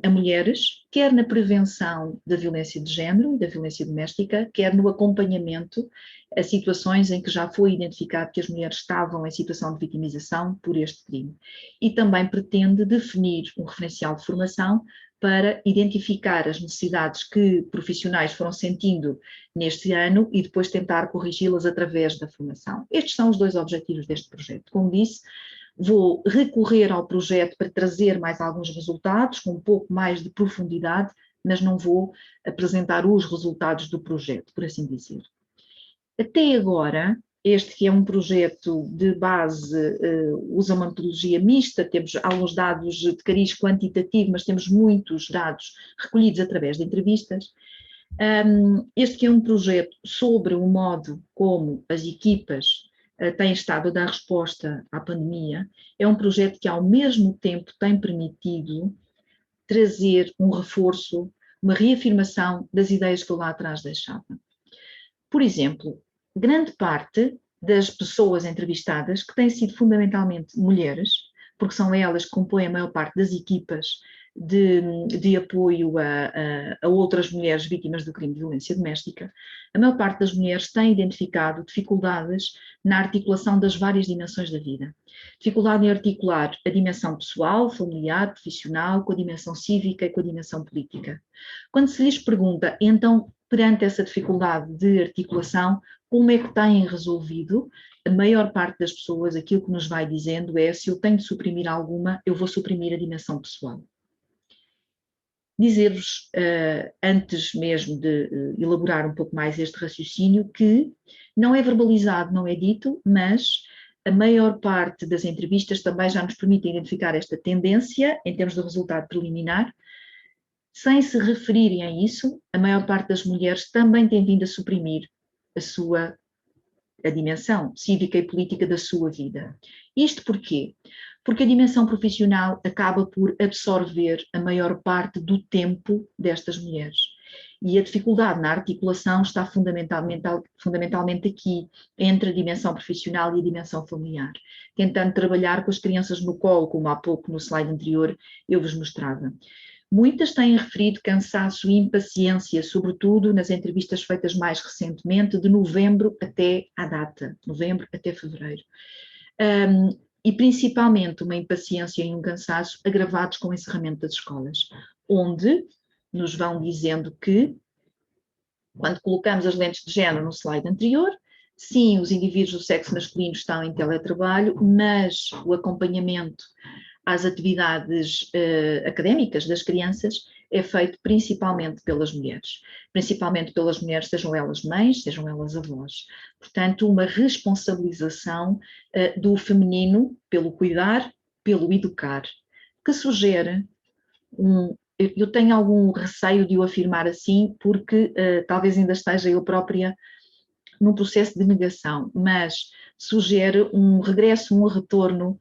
[SPEAKER 4] a mulheres, quer na prevenção da violência de género e da violência doméstica, quer no acompanhamento a situações em que já foi identificado que as mulheres estavam em situação de vitimização por este crime. E também pretende definir um referencial de formação para identificar as necessidades que profissionais foram sentindo neste ano e depois tentar corrigi-las através da formação. Estes são os dois objetivos deste projeto. Como disse, vou recorrer ao projeto para trazer mais alguns resultados, com um pouco mais de profundidade, mas não vou apresentar os resultados do projeto, por assim dizer. Até agora, este que é um projeto de base, usa uma metodologia mista, temos alguns dados de cariz quantitativo, mas temos muitos dados recolhidos através de entrevistas. Este que é um projeto sobre o modo como as equipas têm estado a dar resposta à pandemia, é um projeto que ao mesmo tempo tem permitido trazer um reforço, uma reafirmação das ideias que eu lá atrás deixava. Por exemplo, grande parte das pessoas entrevistadas, que têm sido fundamentalmente mulheres, porque são elas que compõem a maior parte das equipas de apoio a outras mulheres vítimas do crime de violência doméstica, a maior parte das mulheres tem identificado dificuldades na articulação das várias dimensões da vida. Dificuldade em articular a dimensão pessoal, familiar, profissional, com a dimensão cívica e com a dimensão política. Quando se lhes pergunta, então, perante essa dificuldade de articulação, como é que têm resolvido, a maior parte das pessoas, aquilo que nos vai dizendo é: se eu tenho de suprimir alguma, eu vou suprimir a dimensão pessoal. Dizer-vos, antes mesmo de elaborar um pouco mais este raciocínio, que não é verbalizado, não é dito, mas a maior parte das entrevistas também já nos permite identificar esta tendência em termos de resultado preliminar. Sem se referirem a isso, a maior parte das mulheres também tem vindo a suprimir a dimensão cívica e política da sua vida. Isto porquê? Porque a dimensão profissional acaba por absorver a maior parte do tempo destas mulheres. E a dificuldade na articulação está fundamentalmente aqui, entre a dimensão profissional e a dimensão familiar, tentando trabalhar com as crianças no colo, como há pouco no slide anterior eu vos mostrava. Muitas têm referido cansaço e impaciência, sobretudo nas entrevistas feitas mais recentemente, de novembro até à data, novembro até fevereiro. E principalmente uma impaciência e um cansaço agravados com o encerramento das escolas, onde nos vão dizendo que, quando colocamos as lentes de género no slide anterior, sim, os indivíduos do sexo masculino estão em teletrabalho, mas o acompanhamento às atividades académicas das crianças é feito principalmente pelas mulheres, sejam elas mães, sejam elas avós. Portanto, uma responsabilização do feminino pelo cuidar, pelo educar, que sugere eu tenho algum receio de o afirmar assim, porque talvez ainda esteja eu própria num processo de negação, mas sugere um regresso, um retorno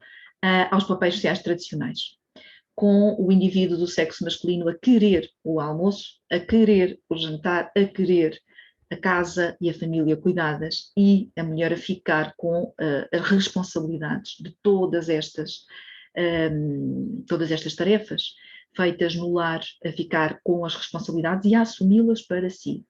[SPEAKER 4] aos papéis sociais tradicionais, com o indivíduo do sexo masculino a querer o almoço, a querer o jantar, a querer a casa e a família cuidadas, e a mulher a ficar com as responsabilidades de todas estas tarefas feitas no lar, a ficar com as responsabilidades e a assumi-las para si.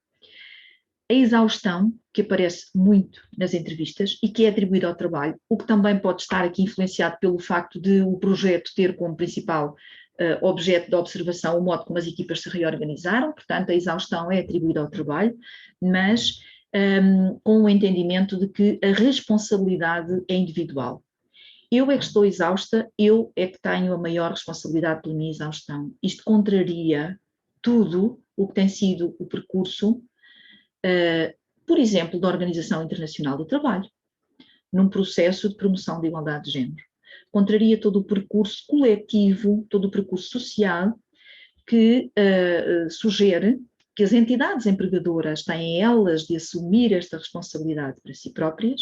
[SPEAKER 4] A exaustão, que aparece muito nas entrevistas e que é atribuída ao trabalho, o que também pode estar aqui influenciado pelo facto de o projeto ter como principal objeto de observação o modo como as equipas se reorganizaram, portanto a exaustão é atribuída ao trabalho, mas com o entendimento de que a responsabilidade é individual. Eu é que estou exausta, eu é que tenho a maior responsabilidade pela minha exaustão. Isto contraria tudo o que tem sido o percurso, por exemplo, da Organização Internacional do Trabalho, num processo de promoção da igualdade de género. Contraria todo o percurso coletivo, todo o percurso social que sugere que as entidades empregadoras têm elas de assumir esta responsabilidade para si próprias,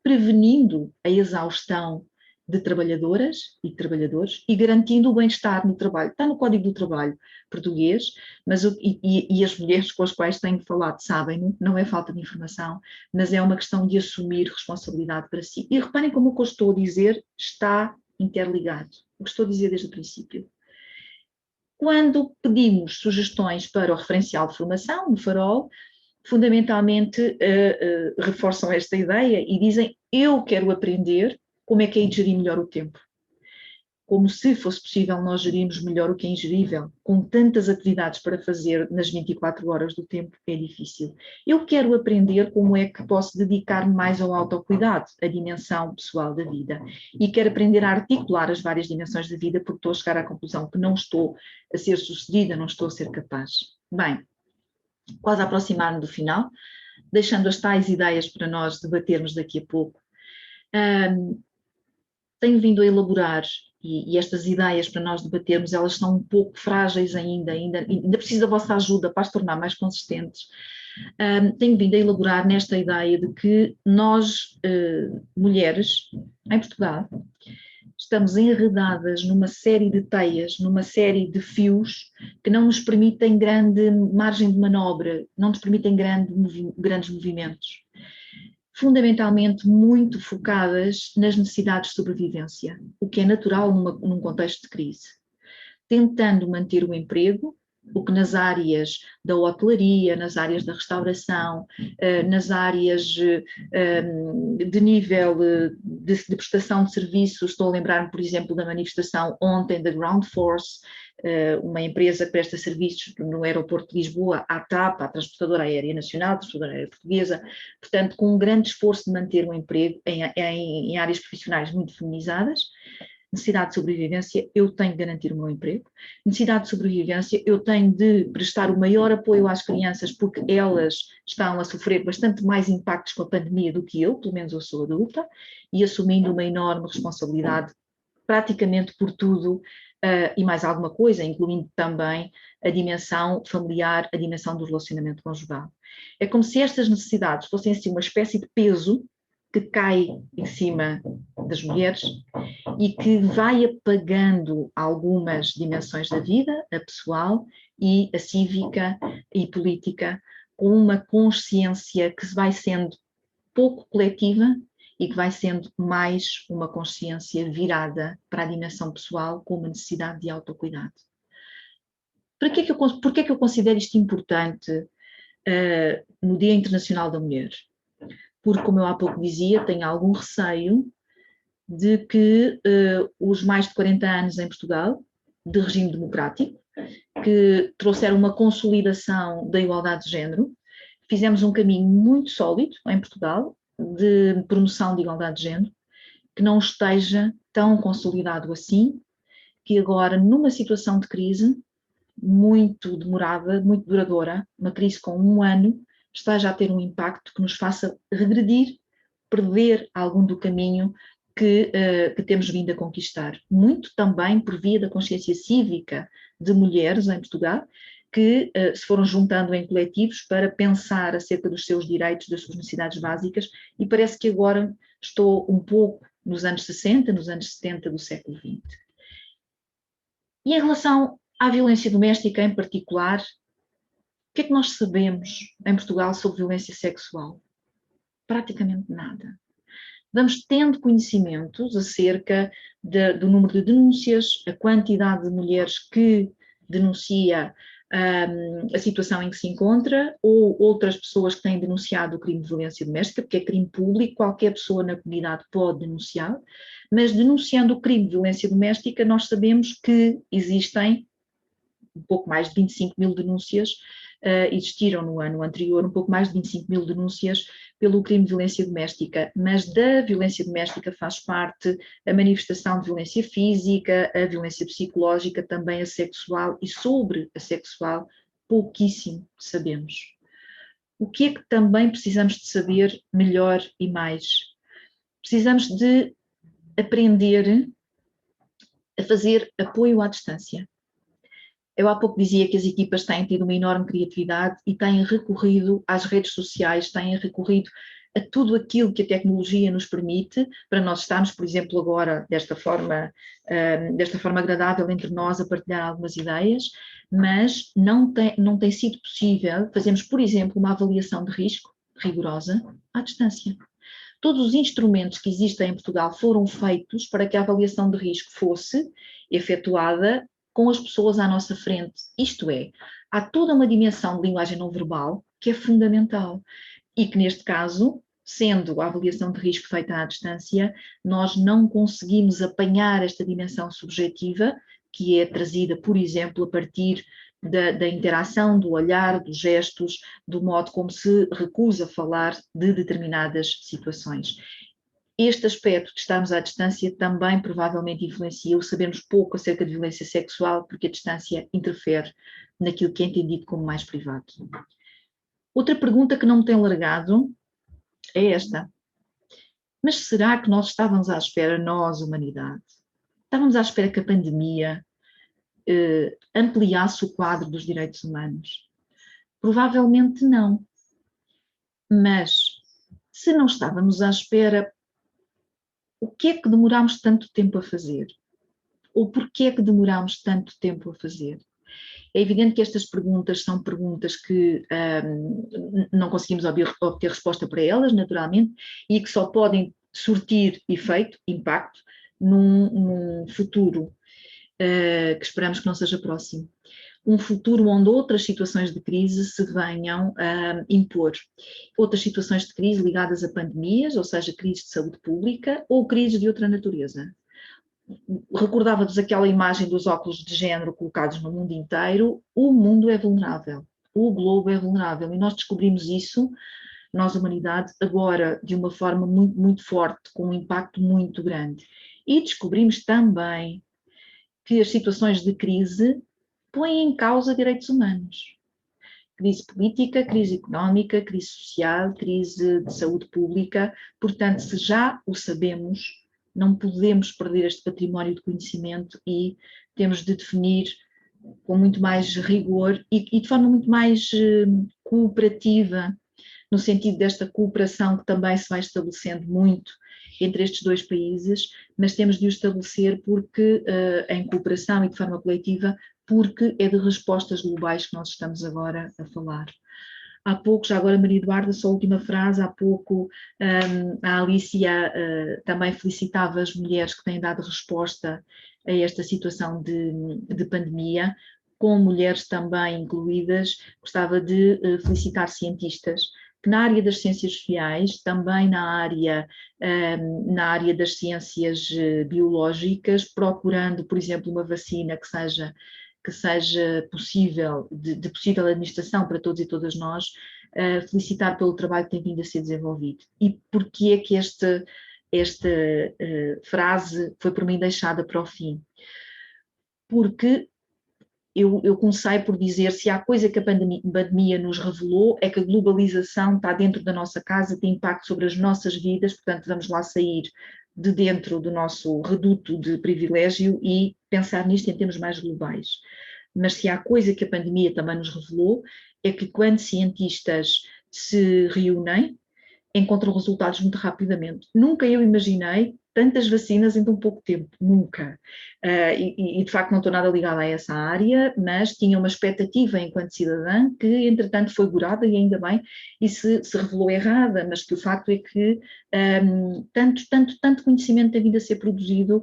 [SPEAKER 4] prevenindo a exaustão de trabalhadoras e trabalhadores e garantindo o bem-estar no trabalho. Está no Código do Trabalho português, mas e as mulheres com as quais tenho falado sabem, não é falta de informação, mas é uma questão de assumir responsabilidade para si. E reparem como o que eu estou a dizer está interligado, o que estou a dizer desde o princípio. Quando pedimos sugestões para o referencial de formação, no Farol, fundamentalmente reforçam esta ideia e dizem: eu quero aprender como é que é de gerir melhor o tempo. Como se fosse possível nós gerirmos melhor o que é ingerível. Com tantas atividades para fazer nas 24 horas do tempo, é difícil. Eu quero aprender como é que posso dedicar-me mais ao autocuidado, a dimensão pessoal da vida. E quero aprender a articular as várias dimensões da vida, porque estou a chegar à conclusão que não estou a ser sucedida, não estou a ser capaz. Bem, quase a aproximar-me do final, deixando as tais ideias para nós debatermos daqui a pouco. Tenho vindo a elaborar, e estas ideias para nós debatermos, elas são um pouco frágeis ainda preciso da vossa ajuda para as tornar mais consistentes. Tenho vindo a elaborar nesta ideia de que nós, mulheres, em Portugal, estamos enredadas numa série de teias, numa série de fios que não nos permitem grande margem de manobra, não nos permitem grandes movimentos. Fundamentalmente muito focadas nas necessidades de sobrevivência, o que é natural num contexto de crise. Tentando manter o emprego, o que nas áreas da hotelaria, nas áreas da restauração, nas áreas de nível de prestação de serviços, estou a lembrar-me, por exemplo, da manifestação ontem da Ground Force, uma empresa que presta serviços no aeroporto de Lisboa, à TAP, à Transportadora Aérea Nacional, Transportadora Aérea Portuguesa, portanto, com um grande esforço de manter o emprego em áreas profissionais muito feminizadas. Necessidade de sobrevivência, eu tenho de garantir o meu emprego. Necessidade de sobrevivência, eu tenho de prestar o maior apoio às crianças, porque elas estão a sofrer bastante mais impactos com a pandemia do que eu, pelo menos eu sou adulta, e assumindo uma enorme responsabilidade praticamente por tudo e mais alguma coisa, incluindo também a dimensão familiar, a dimensão do relacionamento conjugal. É como se estas necessidades fossem assim uma espécie de peso que cai em cima das mulheres e que vai apagando algumas dimensões da vida, a pessoal e a cívica e política, com uma consciência que vai sendo pouco coletiva e que vai sendo mais uma consciência virada para a dimensão pessoal, com uma necessidade de autocuidado. Porquê que eu considero isto importante no Dia Internacional da Mulher? Porque, como eu há pouco dizia, tenho algum receio de que os mais de 40 anos em Portugal, de regime democrático, que trouxeram uma consolidação da igualdade de género, fizemos um caminho muito sólido em Portugal de promoção de igualdade de género, que não esteja tão consolidado assim, que agora, numa situação de crise muito demorada, muito duradoura, uma crise com 1 ano, esteja a ter um impacto que nos faça regredir, perder algum do caminho que temos vindo a conquistar. Muito também por via da consciência cívica de mulheres em Portugal, que se foram juntando em coletivos para pensar acerca dos seus direitos, das suas necessidades básicas, e parece que agora estou um pouco nos anos 60, nos anos 70 do século XX. E em relação à violência doméstica em particular, o que é que nós sabemos em Portugal sobre violência sexual? Praticamente nada. Vamos tendo conhecimentos acerca do número de denúncias, a quantidade de mulheres que denuncia a situação em que se encontra, ou outras pessoas que têm denunciado o crime de violência doméstica, porque é crime público, qualquer pessoa na comunidade pode denunciar, mas denunciando o crime de violência doméstica, nós sabemos que existem um pouco mais de 25 mil denúncias, existiram no ano anterior um pouco mais de 25 mil denúncias pelo crime de violência doméstica, mas da violência doméstica faz parte a manifestação de violência física, a violência psicológica, também a sexual, e sobre a sexual pouquíssimo sabemos. O que é que também precisamos de saber melhor e mais? Precisamos de aprender a fazer apoio à distância. Eu há pouco dizia que as equipas têm tido uma enorme criatividade e têm recorrido às redes sociais, têm recorrido a tudo aquilo que a tecnologia nos permite, para nós estarmos, por exemplo, agora desta forma agradável entre nós a partilhar algumas ideias, mas não tem sido possível fazermos, por exemplo, uma avaliação de risco rigorosa à distância. Todos os instrumentos que existem em Portugal foram feitos para que a avaliação de risco fosse efetuada com as pessoas à nossa frente. Isto é, há toda uma dimensão de linguagem não verbal que é fundamental e que neste caso, sendo a avaliação de risco feita à distância, nós não conseguimos apanhar esta dimensão subjetiva que é trazida, por exemplo, a partir da interação, do olhar, dos gestos, do modo como se recusa falar de determinadas situações. Este aspecto de estarmos à distância também provavelmente influencia o sabermos pouco acerca de violência sexual, porque a distância interfere naquilo que é entendido como mais privado. Outra pergunta que não me tem largado é esta. Mas será que nós estávamos à espera, nós, humanidade? Estávamos à espera que a pandemia ampliasse o quadro dos direitos humanos? Provavelmente não. Mas, se não estávamos à espera, o que é que demorámos tanto tempo a fazer? Ou porquê é que demorámos tanto tempo a fazer? É evidente que estas perguntas são perguntas que não conseguimos obter resposta para elas, naturalmente, e que só podem surtir efeito, impacto, num futuro que esperamos que não seja próximo. Um futuro onde outras situações de crise se venham a impor. Outras situações de crise ligadas a pandemias, ou seja, crises de saúde pública ou crises de outra natureza. Recordava-vos aquela imagem dos óculos de género colocados no mundo inteiro. O mundo é vulnerável, o globo é vulnerável e nós descobrimos isso, nós, humanidade, agora de uma forma muito, muito forte, com um impacto muito grande. E descobrimos também que as situações de crise põem em causa direitos humanos. Crise política, crise económica, crise social, crise de saúde pública. Portanto, se já o sabemos, não podemos perder este património de conhecimento e temos de definir com muito mais rigor e de forma muito mais cooperativa, no sentido desta cooperação que também se vai estabelecendo muito entre estes dois países, mas temos de o estabelecer porque, em cooperação e de forma coletiva, porque é de respostas globais que nós estamos agora a falar. Há pouco, já agora Maria Eduarda, só a última frase, há pouco a Alicia também felicitava as mulheres que têm dado resposta a esta situação de pandemia, com mulheres também incluídas. Gostava de felicitar cientistas que na área das ciências sociais, também na área das ciências biológicas, procurando, por exemplo, uma vacina que seja possível, de possível administração para todos e todas nós, felicitar pelo trabalho que tem vindo a ser desenvolvido. E porquê é que esta frase foi por mim deixada para o fim? Porque eu comecei por dizer, se há coisa que a pandemia nos revelou, é que a globalização está dentro da nossa casa, tem impacto sobre as nossas vidas, portanto vamos lá sair de dentro do nosso reduto de privilégio e pensar nisto em termos mais globais. Mas se há coisa que a pandemia também nos revelou, é que quando cientistas se reúnem, encontram resultados muito rapidamente. Nunca eu imaginei tantas vacinas em tão pouco tempo, nunca. E de facto não estou nada ligada a essa área, mas tinha uma expectativa enquanto cidadã que entretanto foi gorada e ainda bem, e se revelou errada, mas que o facto é que tanto conhecimento tem vindo a ser produzido,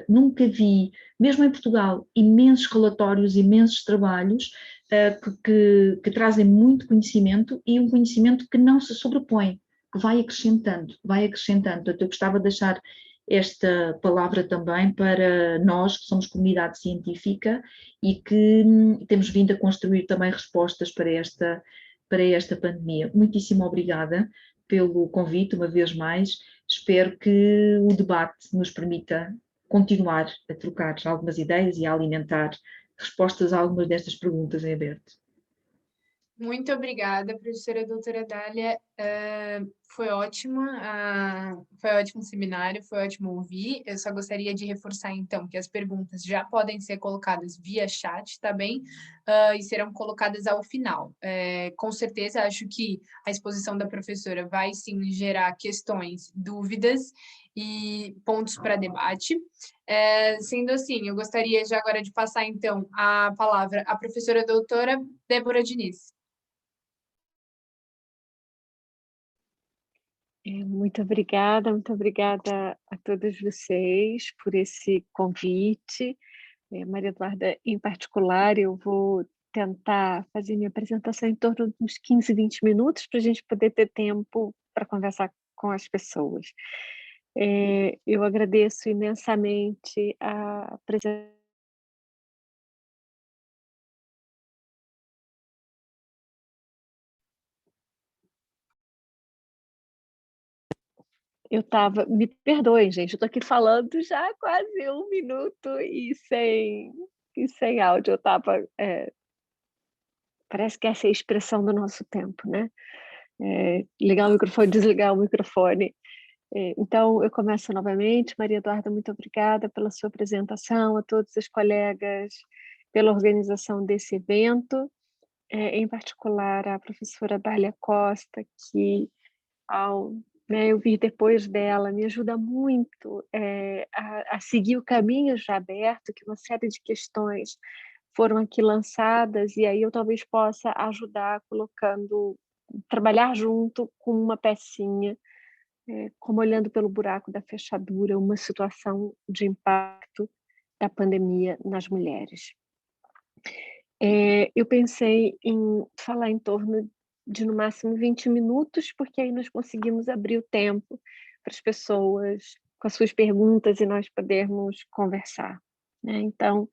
[SPEAKER 4] nunca vi, mesmo em Portugal, imensos relatórios, imensos trabalhos que trazem muito conhecimento e um conhecimento que não se sobrepõe, que vai acrescentando, vai acrescentando. Portanto, eu gostava de deixar esta palavra também para nós, que somos comunidade científica e que temos vindo a construir também respostas para esta pandemia. Muitíssimo obrigada pelo convite, uma vez mais. Espero que o debate nos permita continuar a trocar algumas ideias e a alimentar respostas a algumas destas perguntas em aberto.
[SPEAKER 3] Muito obrigada, professora doutora Dália. Foi ótimo o seminário, foi ótimo ouvir. Eu só gostaria de reforçar, então, que as perguntas já podem ser colocadas via chat, tá bem? E serão colocadas ao final. Com certeza, acho que a exposição da professora vai, sim, gerar questões, dúvidas e pontos para debate. Sendo assim, eu gostaria já agora de passar, então, a palavra à professora doutora Débora Diniz.
[SPEAKER 5] Muito obrigada a todos vocês por esse convite. Maria Eduarda, em particular, eu vou tentar fazer minha apresentação em torno de uns 15, 20 minutos para a gente poder ter tempo para conversar com as pessoas. Eu agradeço imensamente a presença. Me perdoem, gente, eu estou aqui falando já há quase 1 minuto e sem áudio. Parece que essa é a expressão do nosso tempo, né? Ligar o microfone, desligar o microfone. Então, eu começo novamente. Maria Eduarda, muito obrigada pela sua apresentação, a todos os colegas, pela organização desse evento, em particular a professora Dália Costa, que eu vi depois dela, me ajuda muito a seguir o caminho já aberto, que uma série de questões foram aqui lançadas, e aí eu talvez possa ajudar trabalhar junto com uma pecinha, como olhando pelo buraco da fechadura, uma situação de impacto da pandemia nas mulheres. Eu pensei em falar em torno de no máximo 20 minutos, porque aí nós conseguimos abrir o tempo para as pessoas com as suas perguntas e nós podermos conversar, né? Então,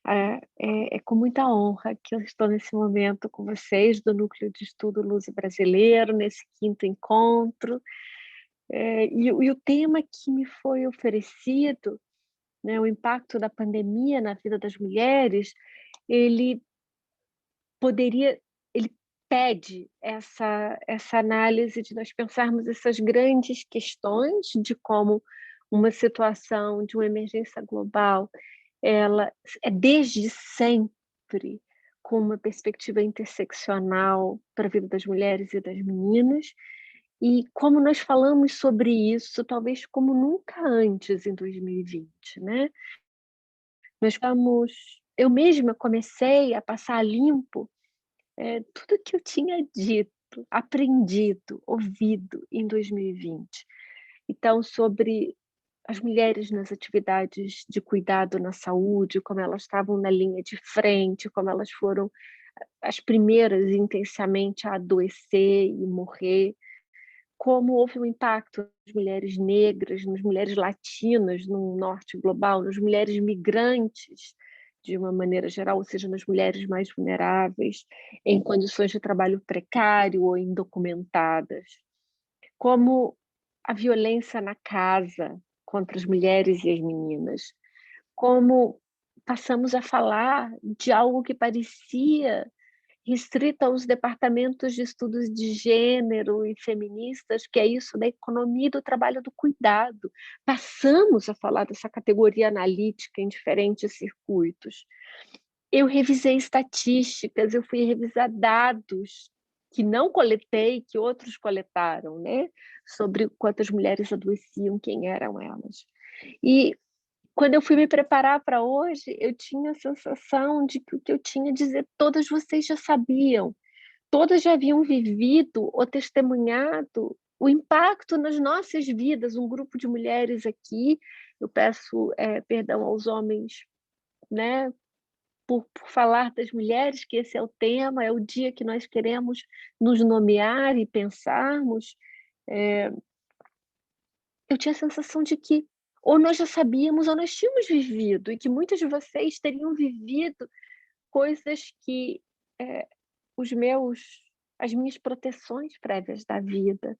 [SPEAKER 5] é com muita honra que eu estou nesse momento com vocês do Núcleo de Estudo Luso Brasileiro, nesse 5º encontro, e o tema que me foi oferecido, né, o impacto da pandemia na vida das mulheres, ele pede essa análise de nós pensarmos essas grandes questões de como uma situação de uma emergência global, ela é desde sempre com uma perspectiva interseccional para a vida das mulheres e das meninas, e como nós falamos sobre isso, talvez como nunca antes em 2020, né? Eu mesma comecei a passar limpo tudo que eu tinha dito, aprendido, ouvido em 2020. Então, sobre as mulheres nas atividades de cuidado na saúde, como elas estavam na linha de frente, como elas foram as primeiras intensamente a adoecer e morrer, como houve um impacto nas mulheres negras, nas mulheres latinas no norte global, nas mulheres migrantes, de uma maneira geral, ou seja, nas mulheres mais vulneráveis, em condições de trabalho precário ou indocumentadas. Como a violência na casa contra as mulheres e as meninas. Como passamos a falar de algo que parecia restrita aos departamentos de estudos de gênero e feministas, que é isso da economia e do trabalho do cuidado. Passamos a falar dessa categoria analítica em diferentes circuitos. Eu revisei estatísticas, eu fui revisar dados que não coletei, que outros coletaram, né? Sobre quantas mulheres adoeciam, quem eram elas. E quando eu fui me preparar para hoje, eu tinha a sensação de que o que eu tinha a dizer, todas vocês já sabiam, todas já haviam vivido ou testemunhado o impacto nas nossas vidas. Um grupo de mulheres aqui, eu peço perdão aos homens, né, por falar das mulheres, que esse é o tema, é o dia que nós queremos nos nomear e pensarmos. Eu tinha a sensação de que ou nós já sabíamos ou nós tínhamos vivido, e que muitos de vocês teriam vivido coisas que as minhas proteções prévias da vida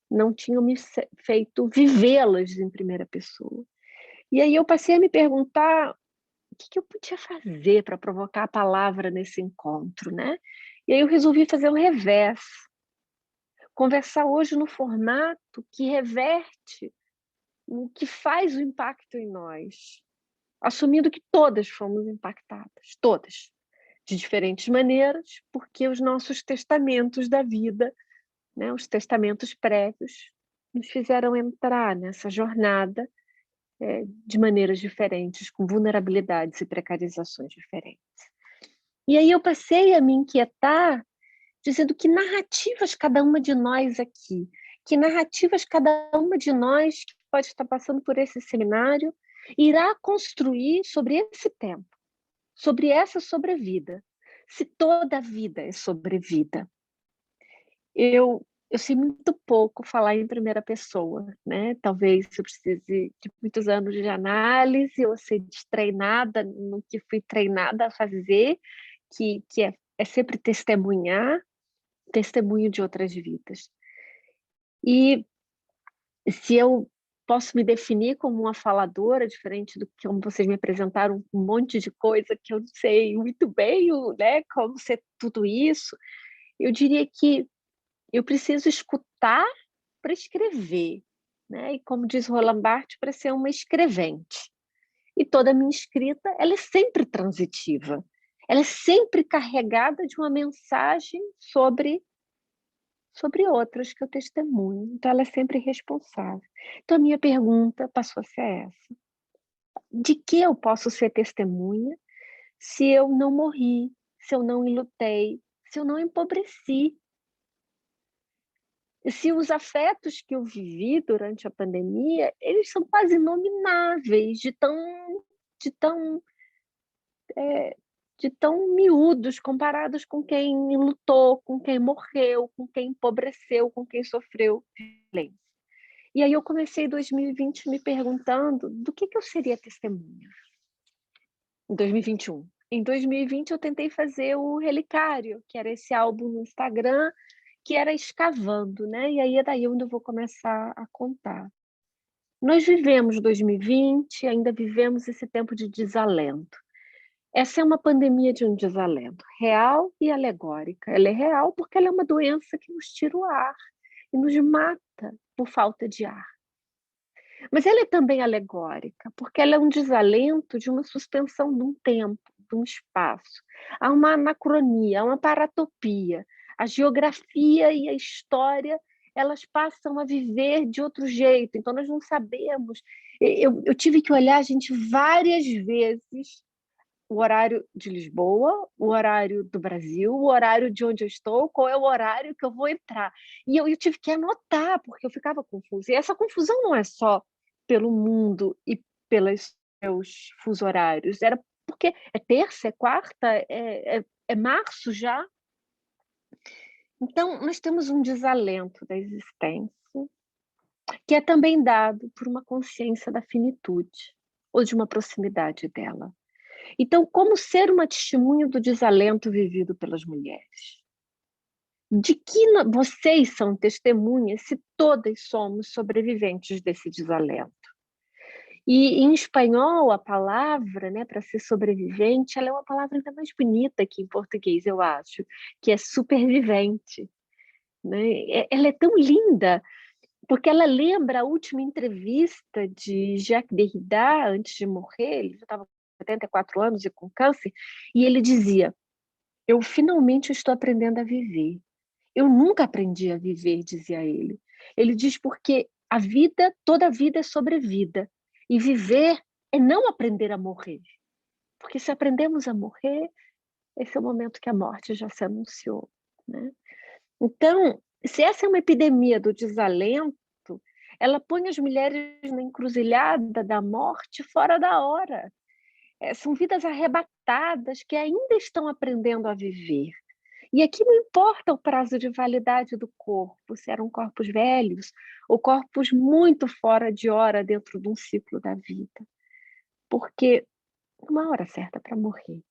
[SPEAKER 5] não tinham me feito vivê-las em primeira pessoa. E aí eu passei a me perguntar o que eu podia fazer para provocar a palavra nesse encontro, né? E aí eu resolvi fazer o revés. Conversar hoje no formato que reverte o que faz o impacto em nós, assumindo que todas fomos impactadas, todas, de diferentes maneiras, porque os nossos testamentos da vida, né, os testamentos prévios, nos fizeram entrar nessa jornada de maneiras diferentes, com vulnerabilidades e precarizações diferentes. E aí eu passei a me inquietar, dizendo que narrativas cada uma de nós aqui, que narrativas cada uma de nós que pode estar passando por esse seminário irá construir sobre esse tempo, sobre essa sobrevida, se toda a vida é sobrevida. Eu sei muito pouco falar em primeira pessoa, né? Talvez eu precise de muitos anos de análise, ou ser destreinada no que fui treinada a fazer, que é sempre testemunhar, testemunho de outras vidas. E se eu posso me definir como uma faladora, diferente do que como vocês me apresentaram, um monte de coisa que eu não sei muito bem, né, como ser tudo isso, eu diria que eu preciso escutar para escrever, né? E como diz Roland Barthes, para ser uma escrevente. E toda a minha escrita, ela é sempre transitiva, ela é sempre carregada de uma mensagem sobre outras que eu testemunho. Então, ela é sempre responsável. Então, a minha pergunta passou a ser essa. De que eu posso ser testemunha se eu não morri, se eu não enlutei, se eu não empobreci? Se os afetos que eu vivi durante a pandemia, eles são quase inomináveis, de tão miúdos comparados com quem lutou, com quem morreu, com quem empobreceu, com quem sofreu violência. E aí eu comecei 2020 me perguntando do que eu seria testemunha em 2021. Em 2020 eu tentei fazer o Relicário, que era esse álbum no Instagram, que era escavando, né? E aí é daí onde eu vou começar a contar. Nós vivemos 2020, ainda vivemos esse tempo de desalento. Essa é uma pandemia de um desalento, real e alegórica. Ela é real porque ela é uma doença que nos tira o ar e nos mata por falta de ar. Mas ela é também alegórica, porque ela é um desalento de uma suspensão de um tempo, de um espaço. Há uma anacronia, há uma paratopia. A geografia e a história, elas passam a viver de outro jeito. Então, nós não sabemos. Eu tive que olhar, gente, várias vezes o horário de Lisboa, o horário do Brasil, o horário de onde eu estou, qual é o horário que eu vou entrar. E eu tive que anotar, porque eu ficava confusa. E essa confusão não é só pelo mundo e pelos seus fusos horários, era porque é terça, é quarta, é março já. Então, nós temos um desalento da existência, que é também dado por uma consciência da finitude, ou de uma proximidade dela. Então, como ser uma testemunha do desalento vivido pelas mulheres? De que vocês são testemunhas se todas somos sobreviventes desse desalento? E em espanhol, a palavra, né, para ser sobrevivente, ela é uma palavra ainda mais bonita que em português, eu acho, que é supervivente. Né? Ela é tão linda, porque ela lembra a última entrevista de Jacques Derrida, antes de morrer. Ele já estava com 74 anos e com câncer, e ele dizia: eu finalmente estou aprendendo a viver. Eu nunca aprendi a viver, dizia ele. Ele diz porque a vida, toda a vida é sobrevida. E viver é não aprender a morrer. Porque se aprendemos a morrer, esse é o momento que a morte já se anunciou, né? Então, se essa é uma epidemia do desalento, ela põe as mulheres na encruzilhada da morte fora da hora. São vidas arrebatadas que ainda estão aprendendo a viver. E aqui não importa o prazo de validade do corpo, se eram corpos velhos ou corpos muito fora de hora dentro de um ciclo da vida. Porque uma hora certa para morrer.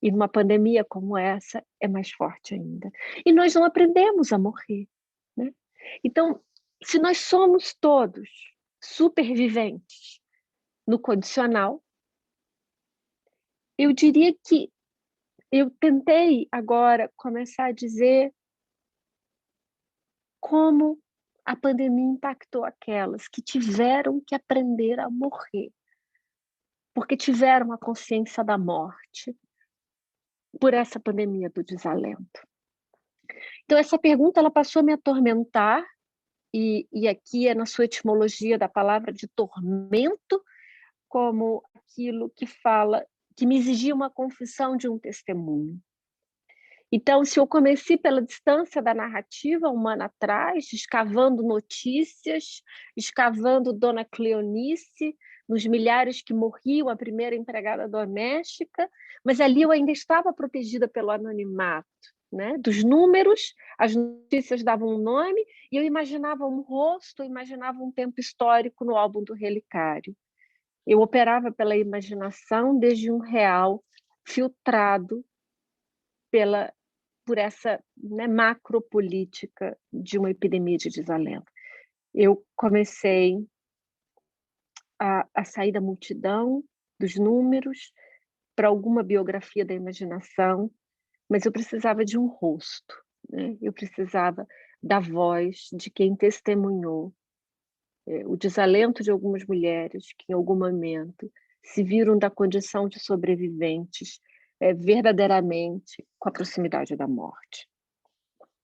[SPEAKER 5] E numa pandemia como essa, é mais forte ainda. E nós não aprendemos a morrer, né? Então, se nós somos todos superviventes no condicional, eu diria que eu tentei agora começar a dizer como a pandemia impactou aquelas que tiveram que aprender a morrer, porque tiveram a consciência da morte por essa pandemia do desalento. Então, essa pergunta ela passou a me atormentar, e aqui é na sua etimologia da palavra de tormento, como aquilo que fala, que me exigia uma confissão de um testemunho. Então, se eu comecei pela distância da narrativa humana atrás, escavando notícias, escavando Dona Cleonice, nos milhares que morriam, a primeira empregada doméstica, mas ali eu ainda estava protegida pelo anonimato, né? Dos números, as notícias davam um nome, e eu imaginava um rosto, eu imaginava um tempo histórico no álbum do relicário. Eu operava pela imaginação desde um real filtrado por essa, né, macropolítica de uma epidemia de desalento. Eu comecei a sair da multidão, dos números, para alguma biografia da imaginação, mas eu precisava de um rosto, né? Eu precisava da voz de quem testemunhou o desalento de algumas mulheres que, em algum momento, se viram da condição de sobreviventes verdadeiramente com a proximidade da morte.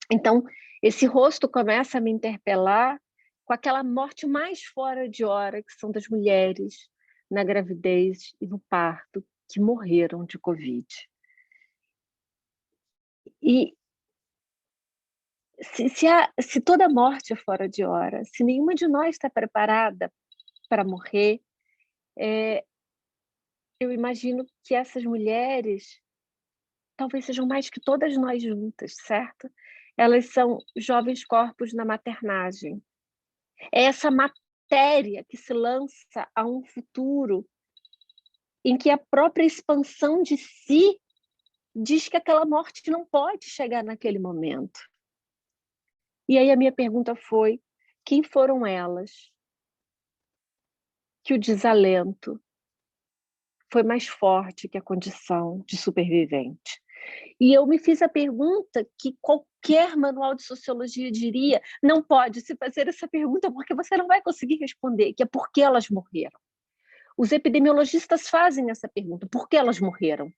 [SPEAKER 5] Então, esse rosto começa a me interpelar com aquela morte mais fora de hora, que são das mulheres na gravidez e no parto, que morreram de Covid. E se toda morte é fora de hora, se nenhuma de nós está preparada para morrer, eu imagino que essas mulheres talvez sejam mais que todas nós juntas, certo? Elas são jovens corpos na maternagem. É essa matéria que se lança a um futuro em que a própria expansão de si diz que aquela morte não pode chegar naquele momento. E aí a minha pergunta foi: quem foram elas que o desalento foi mais forte que a condição de supervivente? E eu me fiz a pergunta que qualquer manual de sociologia diria: não pode se fazer essa pergunta porque você não vai conseguir responder, que é por que elas morreram. Os epidemiologistas fazem essa pergunta: por que elas morreram?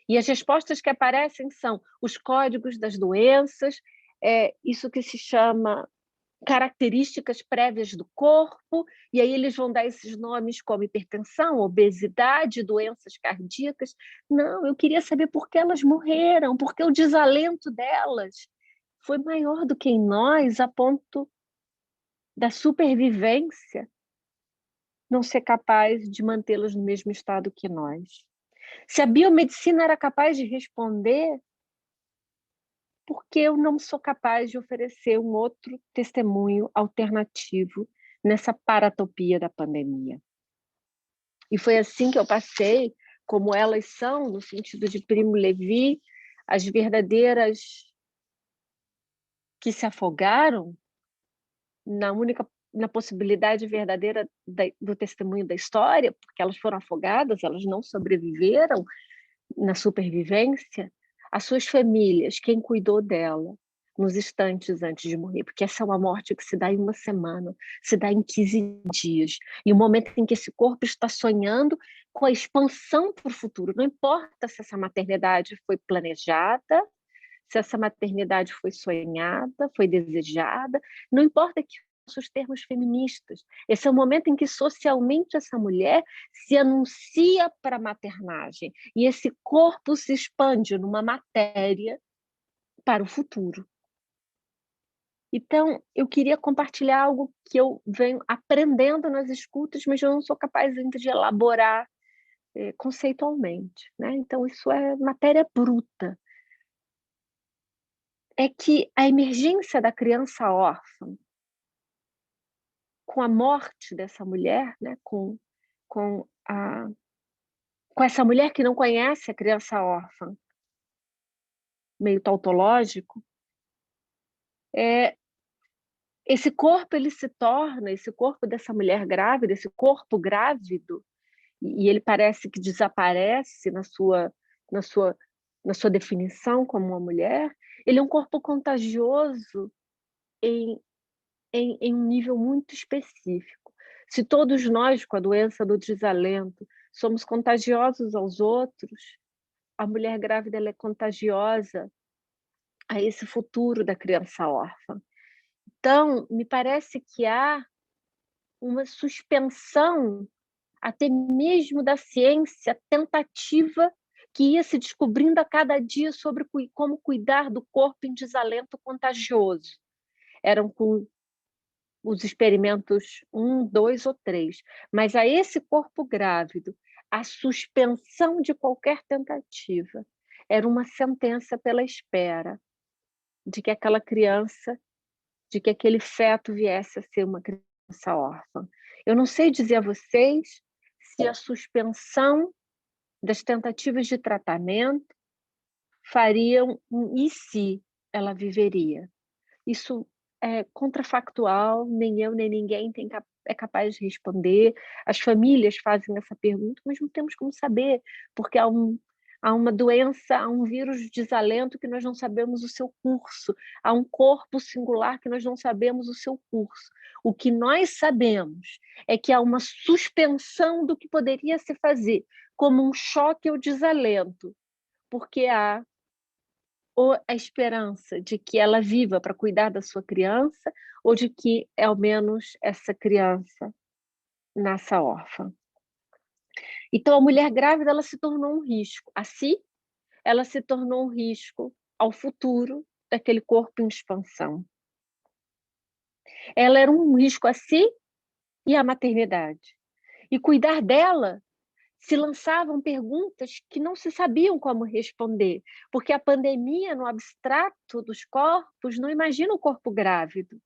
[SPEAKER 5] E as respostas que aparecem são os códigos das doenças, isso que se chama características prévias do corpo, e aí eles vão dar esses nomes como hipertensão, obesidade, doenças cardíacas. Não, eu queria saber por que elas morreram, porque o desalento delas foi maior do que em nós, a ponto da supervivência não ser capaz de mantê-las no mesmo estado que nós. Se a biomedicina era capaz de responder, por que eu não sou capaz de oferecer um outro testemunho alternativo nessa paratopia da pandemia? E foi assim que eu passei, como elas são, no sentido de Primo Levi, as verdadeiras que se afogaram na possibilidade verdadeira do testemunho da história, porque elas foram afogadas, elas não sobreviveram na supervivência, as suas famílias, quem cuidou dela nos instantes antes de morrer, porque essa é uma morte que se dá em uma semana, se dá em 15 dias, e o momento em que esse corpo está sonhando com a expansão para o futuro, não importa se essa maternidade foi planejada, se essa maternidade foi sonhada, foi desejada, não importa que os termos feministas. Esse é o momento em que socialmente essa mulher se anuncia para a maternagem e esse corpo se expande numa matéria para o futuro. Então, eu queria compartilhar algo que eu venho aprendendo nas escutas, mas eu não sou capaz ainda de elaborar conceitualmente, né? Então, isso é matéria bruta. É que a emergência da criança órfã, com a morte dessa mulher, né? com essa mulher que não conhece a criança órfã, meio tautológico, esse corpo ele se torna, esse corpo dessa mulher grávida, esse corpo grávido, e ele parece que desaparece na sua definição como uma mulher, ele é um corpo contagioso em um nível muito específico. Se todos nós, com a doença do desalento, somos contagiosos aos outros, a mulher grávida ela é contagiosa a esse futuro da criança órfã. Então, me parece que há uma suspensão, até mesmo da ciência, tentativa que ia se descobrindo a cada dia sobre como cuidar do corpo em desalento contagioso. Eram com os experimentos 1, 2 ou 3. Mas a esse corpo grávido, a suspensão de qualquer tentativa era uma sentença pela espera de que aquela criança, de que aquele feto viesse a ser uma criança órfã. Eu não sei dizer a vocês se a suspensão das tentativas de tratamento fariam e se ela viveria. Isso é contrafactual, nem eu nem ninguém é capaz de responder. As famílias fazem essa pergunta, mas não temos como saber, porque há uma doença, há um vírus de desalento que nós não sabemos o seu curso, há um corpo singular que nós não sabemos o seu curso. O que nós sabemos é que há uma suspensão do que poderia se fazer, como um choque ou desalento, porque há ou a esperança de que ela viva para cuidar da sua criança, ou de que, ao menos, essa criança nasça órfã. Então, a mulher grávida ela se tornou um risco a si, ela se tornou um risco ao futuro daquele corpo em expansão. Ela era um risco a si e à maternidade. E cuidar dela se lançavam perguntas que não se sabiam como responder, porque a pandemia, no abstrato dos corpos, não imagina o corpo grávido.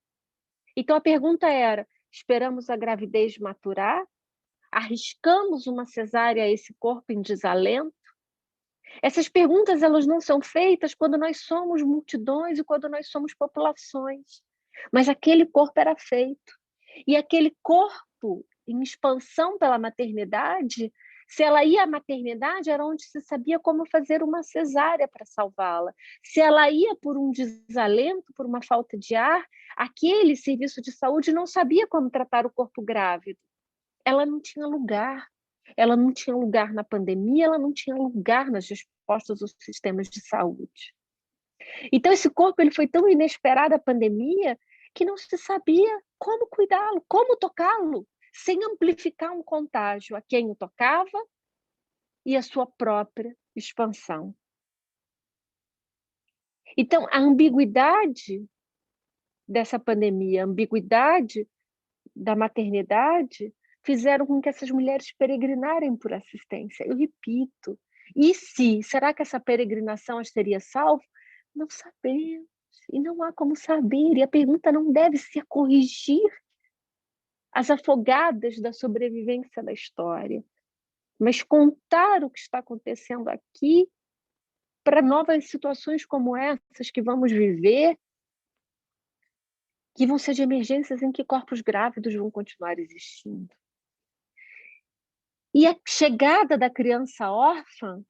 [SPEAKER 5] Então a pergunta era: esperamos a gravidez maturar? Arriscamos uma cesárea a esse corpo em desalento? Essas perguntas elas não são feitas quando nós somos multidões e quando nós somos populações. Mas aquele corpo era feito. E aquele corpo em expansão pela maternidade, se ela ia à maternidade, era onde se sabia como fazer uma cesárea para salvá-la. Se ela ia por um desalento, por uma falta de ar, aquele serviço de saúde não sabia como tratar o corpo grávido. Ela não tinha lugar. Ela não tinha lugar na pandemia, ela não tinha lugar nas respostas dos sistemas de saúde. Então, esse corpo ele foi tão inesperado à pandemia que não se sabia como cuidá-lo, como tocá-lo, sem amplificar um contágio a quem o tocava e a sua própria expansão. Então, a ambiguidade dessa pandemia, a ambiguidade da maternidade, fizeram com que essas mulheres peregrinarem por assistência. Eu repito, e se? Será que essa peregrinação as teria salvo? Não sabemos, e não há como saber, e a pergunta não deve ser corrigir as afogadas da sobrevivência da história, mas contar o que está acontecendo aqui para novas situações como essas que vamos viver, que vão ser de emergências em que corpos grávidos vão continuar existindo. E a chegada da criança órfã,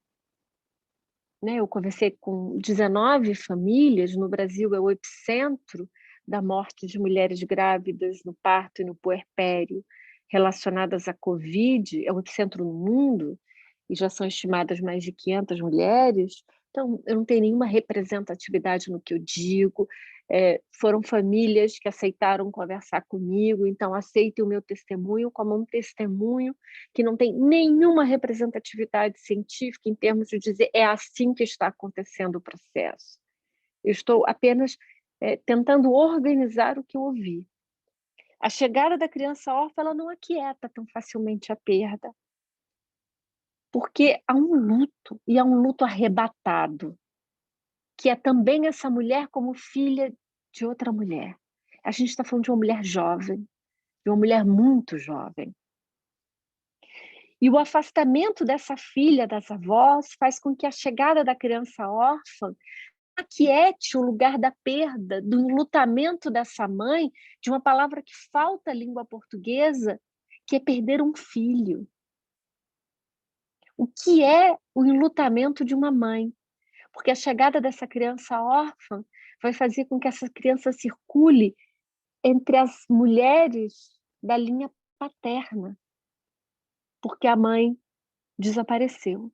[SPEAKER 5] né, eu conversei com 19 famílias, no Brasil é o epicentro da morte de mulheres grávidas no parto e no puerpério relacionadas à Covid, é o epicentro no mundo, e já são estimadas mais de 500 mulheres, então eu não tenho nenhuma representatividade no que eu digo. Foram famílias que aceitaram conversar comigo, então aceitem o meu testemunho como um testemunho que não tem nenhuma representatividade científica em termos de dizer é assim que está acontecendo o processo. Eu estou apenas tentando organizar o que eu ouvi. A chegada da criança órfã, ela não aquieta tão facilmente a perda, porque há um luto, e há um luto arrebatado, que é também essa mulher como filha de outra mulher. A gente está falando de uma mulher jovem, de uma mulher muito jovem. E o afastamento dessa filha das avós faz com que a chegada da criança órfã aquiete o lugar da perda, do enlutamento dessa mãe, de uma palavra que falta à língua portuguesa, que é perder um filho. O que é o enlutamento de uma mãe? Porque a chegada dessa criança órfã vai fazer com que essa criança circule entre as mulheres da linha paterna, porque a mãe desapareceu.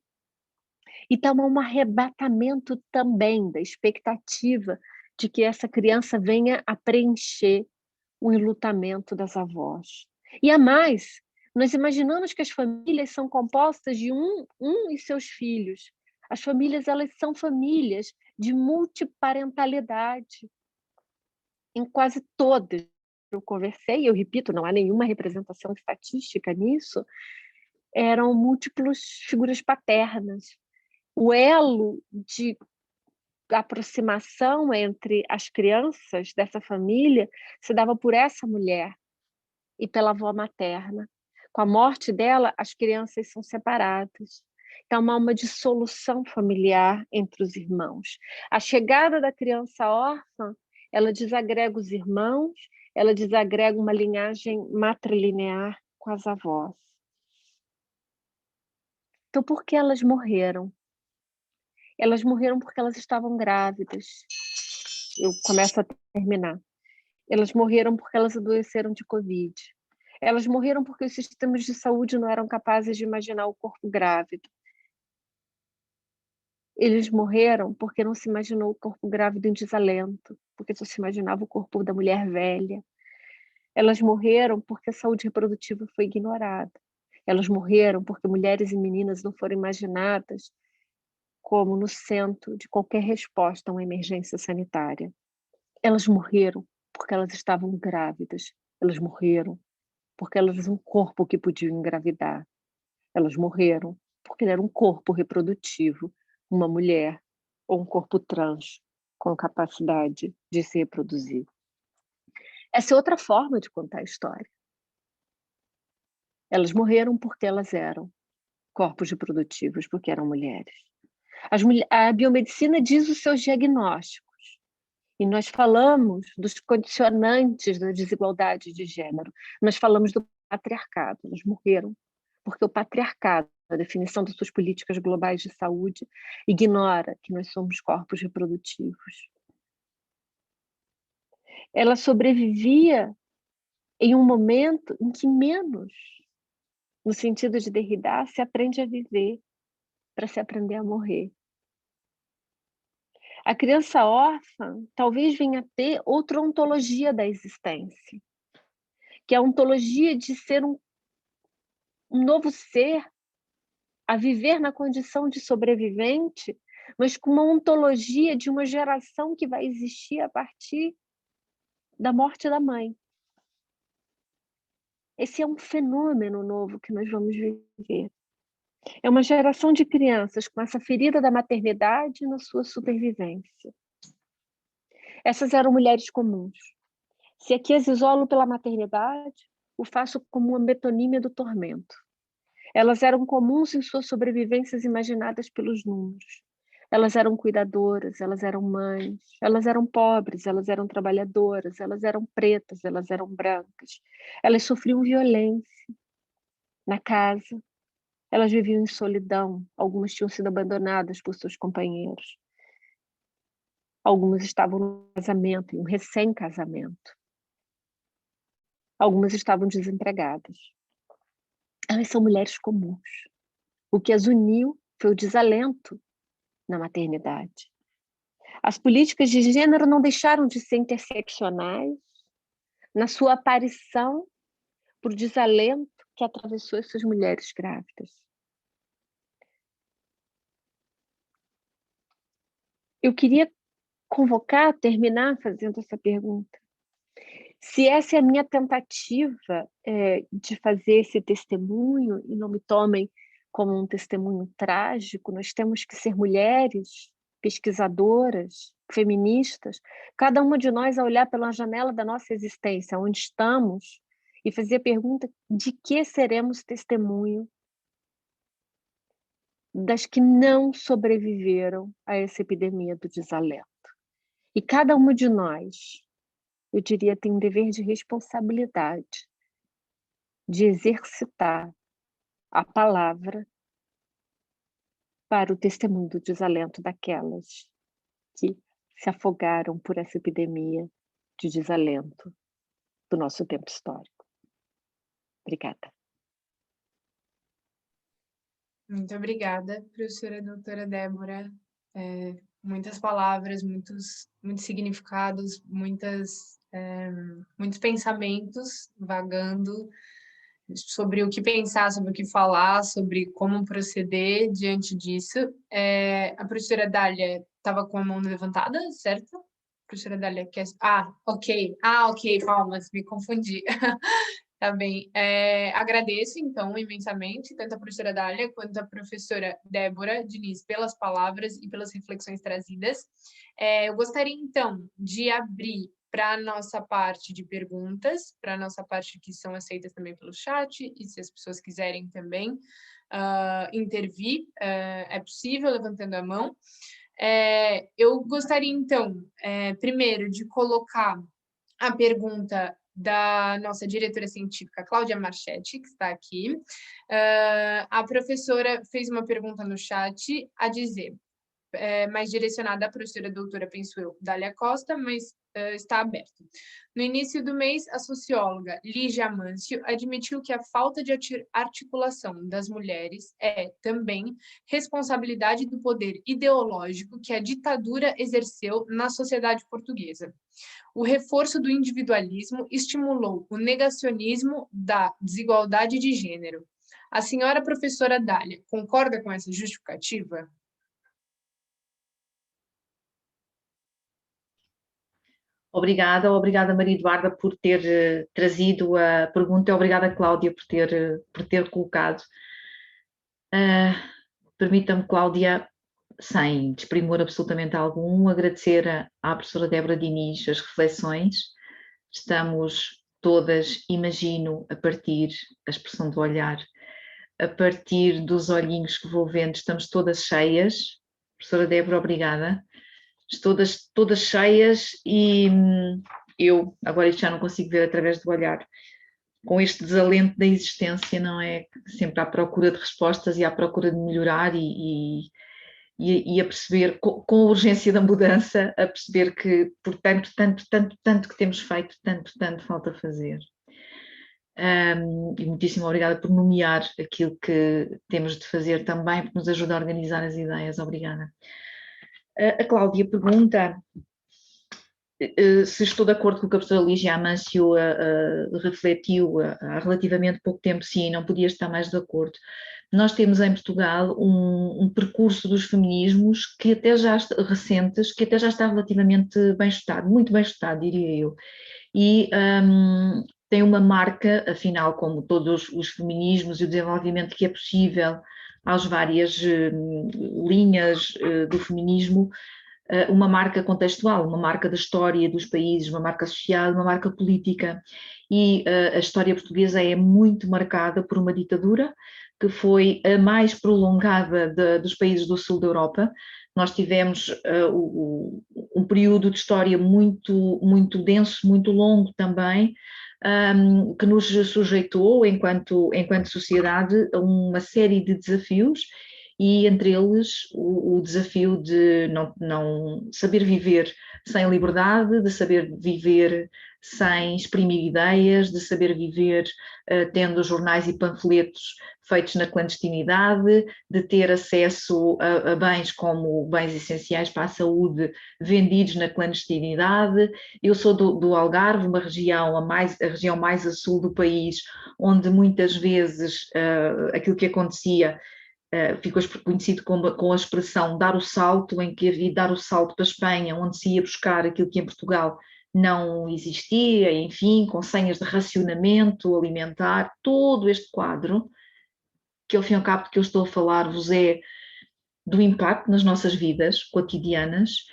[SPEAKER 5] Então, há um arrebatamento também da expectativa de que essa criança venha a preencher o enlutamento das avós. E a mais, nós imaginamos que as famílias são compostas de um e seus filhos. As famílias, elas são famílias de multiparentalidade. Em quase todas eu conversei, eu repito, não há nenhuma representação estatística nisso, eram múltiplas figuras paternas. O elo de aproximação entre as crianças dessa família se dava por essa mulher e pela avó materna. Com a morte dela, as crianças são separadas. Então, há uma dissolução familiar entre os irmãos. A chegada da criança órfã, ela desagrega os irmãos, ela desagrega uma linhagem matrilinear com as avós. Então, por que elas morreram? Elas morreram porque elas estavam grávidas. Eu começo a terminar. Elas morreram porque elas adoeceram de Covid. Elas morreram porque os sistemas de saúde não eram capazes de imaginar o corpo grávido. Eles morreram porque não se imaginou o corpo grávido em desalento, porque só se imaginava o corpo da mulher velha. Elas morreram porque a saúde reprodutiva foi ignorada. Elas morreram porque mulheres e meninas não foram imaginadas como no centro de qualquer resposta a uma emergência sanitária. Elas morreram porque elas estavam grávidas. Elas morreram porque elas eram um corpo que podia engravidar. Elas morreram porque ele era um corpo reprodutivo, uma mulher ou um corpo trans com capacidade de se reproduzir. Essa é outra forma de contar a história. Elas morreram porque elas eram corpos reprodutivos, porque eram mulheres. A biomedicina diz os seus diagnósticos, e nós falamos dos condicionantes da desigualdade de gênero, nós falamos do patriarcado. Elas morreram porque o patriarcado, a definição das suas políticas globais de saúde, ignora que nós somos corpos reprodutivos. Ela sobrevivia em um momento em que menos, no sentido de Derrida, se aprende a viver para se aprender a morrer. A criança órfã talvez venha a ter outra ontologia da existência, que é a ontologia de ser um novo ser a viver na condição de sobrevivente, mas com uma ontologia de uma geração que vai existir a partir da morte da mãe. Esse é um fenômeno novo que nós vamos viver. É uma geração de crianças com essa ferida da maternidade na sua supervivência. Essas eram mulheres comuns. Se aqui as isolo pela maternidade, o faço como uma metonímia do tormento. Elas eram comuns em suas sobrevivências imaginadas pelos números. Elas eram cuidadoras, elas eram mães, elas eram pobres, elas eram trabalhadoras, elas eram pretas, elas eram brancas. Elas sofriam violência na casa, elas viviam em solidão, algumas tinham sido abandonadas por seus companheiros. Algumas estavam no casamento, em um recém-casamento. Algumas estavam desempregadas. Elas são mulheres comuns. O que as uniu foi o desalento na maternidade. As políticas de gênero não deixaram de ser interseccionais na sua aparição por desalento que atravessou essas mulheres grávidas. Eu queria terminar fazendo essa pergunta. Se essa é a minha tentativa de fazer esse testemunho, e não me tomem como um testemunho trágico, nós temos que ser mulheres, pesquisadoras, feministas, cada uma de nós a olhar pela janela da nossa existência, onde estamos, e fazer a pergunta de que seremos testemunho das que não sobreviveram a essa epidemia do desalento. E cada uma de nós, eu diria, tem um dever de responsabilidade, de exercitar a palavra para o testemunho do desalento daquelas que se afogaram por essa epidemia de desalento do nosso tempo histórico. Obrigada.
[SPEAKER 3] Muito obrigada, professora doutora Débora. Muitas palavras, muitos significados, muitos pensamentos vagando sobre o que pensar, sobre o que falar, sobre como proceder diante disso. A professora Dália estava com a mão levantada, certo? Professora Dália, quer... ok, palmas, me confundi. Tá bem. Agradeço, então, imensamente, tanto a professora Dália quanto a professora Débora Diniz pelas palavras e pelas reflexões trazidas. Eu gostaria, então, de abrir para a nossa parte de perguntas, para a nossa parte que são aceitas também pelo chat, e se as pessoas quiserem também intervir, é possível, levantando a mão. Eu gostaria, então, primeiro, de colocar a pergunta da nossa diretora científica, Cláudia Marchetti, que está aqui. A professora fez uma pergunta no chat a dizer, mais direcionada à professora doutora, penso eu, Dália Costa, mas está aberto. No início do mês, a socióloga Lígia Amâncio admitiu que a falta de articulação das mulheres é, também, responsabilidade do poder ideológico que a ditadura exerceu na sociedade portuguesa. O reforço do individualismo estimulou o negacionismo da desigualdade de gênero. A senhora professora Dália concorda com essa justificativa?
[SPEAKER 4] Obrigada Maria Eduarda por ter trazido a pergunta e obrigada Cláudia por ter colocado. Permita-me, Cláudia, sem desprimor absolutamente algum, agradecer à professora Débora Diniz as reflexões. Estamos todas, imagino, a partir da expressão do olhar, a partir dos olhinhos que vou vendo, estamos todas cheias. Professora Débora, obrigada. Todas cheias e eu, agora isto já não consigo ver através do olhar, com este desalento da existência, não é? Sempre à procura de respostas e à procura de melhorar e a perceber, com a urgência da mudança, a perceber que por tanto que temos feito, tanto falta fazer. E muitíssimo obrigada por nomear aquilo que temos de fazer também, por nos ajudar a organizar as ideias. Obrigada. A Cláudia pergunta se estou de acordo com o que a professora Lígia Amâncio refletiu há relativamente pouco tempo. Sim, não podia estar mais de acordo. Nós temos em Portugal um percurso dos feminismos que até já recentes, que até já está relativamente bem estudado, muito bem estudado, diria eu. E tem uma marca, afinal, como todos os feminismos e o desenvolvimento que é possível às várias linhas do feminismo, uma marca contextual, uma marca da história dos países, uma marca social, uma marca política. E a história portuguesa é muito marcada por uma ditadura que foi a mais prolongada dos países do sul da Europa. Nós tivemos um período de história muito denso, muito longo também, que nos sujeitou, enquanto sociedade, a uma série de desafios, e entre eles o desafio de não saber viver sem liberdade, de saber viver sem exprimir ideias, de saber viver tendo jornais e panfletos feitos na clandestinidade, de ter acesso a bens como bens essenciais para a saúde vendidos na clandestinidade. Eu sou do Algarve, uma região, a região mais a sul do país, onde muitas vezes aquilo que acontecia ficou conhecido com a expressão dar o salto, em que havia dar o salto para a Espanha, onde se ia buscar aquilo que em Portugal não existia, enfim, com senhas de racionamento alimentar, todo este quadro, que ao fim e ao cabo que eu estou a falar-vos é do impacto nas nossas vidas cotidianas,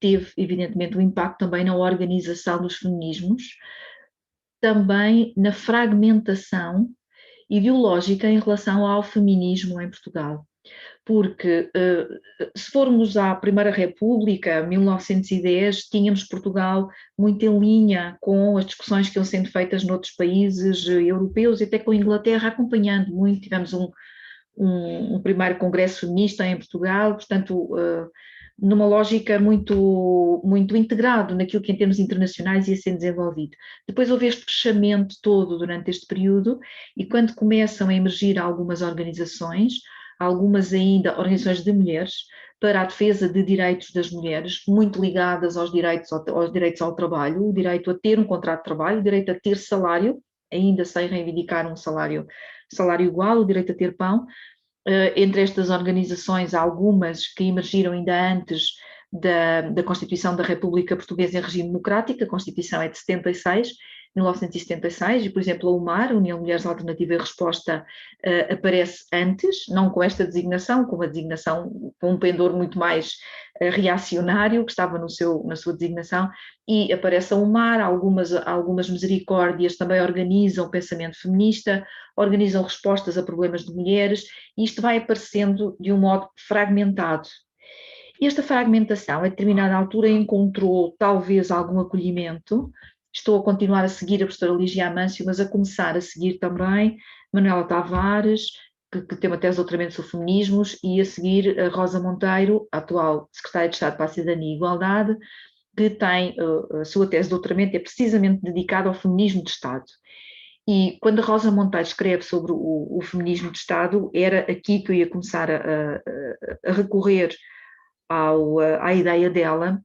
[SPEAKER 4] teve evidentemente um impacto também na organização dos feminismos, também na fragmentação ideológica em relação ao feminismo em Portugal. Porque se formos à Primeira República, 1910, tínhamos Portugal muito em linha com as discussões que iam sendo feitas noutros países europeus e até com a Inglaterra acompanhando muito. Tivemos um primeiro congresso feminista em Portugal, portanto, numa lógica muito integrado naquilo que em termos internacionais ia sendo desenvolvido. Depois houve este fechamento todo durante este período e quando começam a emergir algumas organizações ainda organizações de mulheres, para a defesa de direitos das mulheres, muito ligadas aos direitos ao trabalho, o direito a ter um contrato de trabalho, o direito a ter salário, ainda sem reivindicar um salário igual, o direito a ter pão. Entre estas organizações, há algumas que emergiram ainda antes da Constituição da República Portuguesa em regime democrático, a Constituição é de 1976, e, por exemplo, a UMAR, União de Mulheres Alternativa e Resposta, aparece antes, não com esta designação, com uma designação com um pendor muito mais reacionário, que estava na sua designação, e aparece a UMAR, algumas misericórdias também organizam pensamento feminista, organizam respostas a problemas de mulheres, e isto vai aparecendo de um modo fragmentado. E esta fragmentação, a determinada altura, encontrou talvez algum acolhimento. Estou a continuar a seguir a professora Lígia Amâncio, mas a começar a seguir também Manuela Tavares, que tem uma tese de doutoramento sobre feminismos, e a seguir a Rosa Monteiro, a atual Secretária de Estado para a Cidadania e Igualdade, que tem a sua tese de doutoramento é precisamente dedicada ao feminismo de Estado. E quando a Rosa Monteiro escreve sobre o feminismo de Estado, era aqui que eu ia começar a recorrer à ideia dela,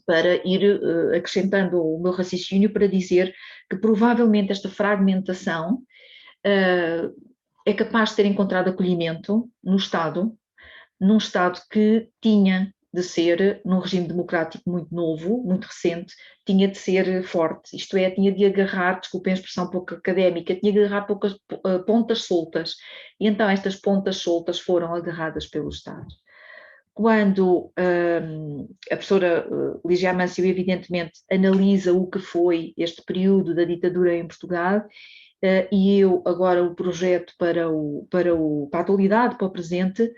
[SPEAKER 4] para ir acrescentando o meu raciocínio para dizer que provavelmente esta fragmentação é capaz de ter encontrado acolhimento no Estado, num Estado que tinha de ser, num regime democrático muito novo, muito recente, tinha de ser forte, isto é, tinha de agarrar, desculpem a expressão pouco académica, tinha de agarrar poucas pontas soltas, e então estas pontas soltas foram agarradas pelo Estado. Quando a professora Lígia Amâncio, evidentemente, analisa o que foi este período da ditadura em Portugal, e eu agora o projeto para a atualidade, para o presente,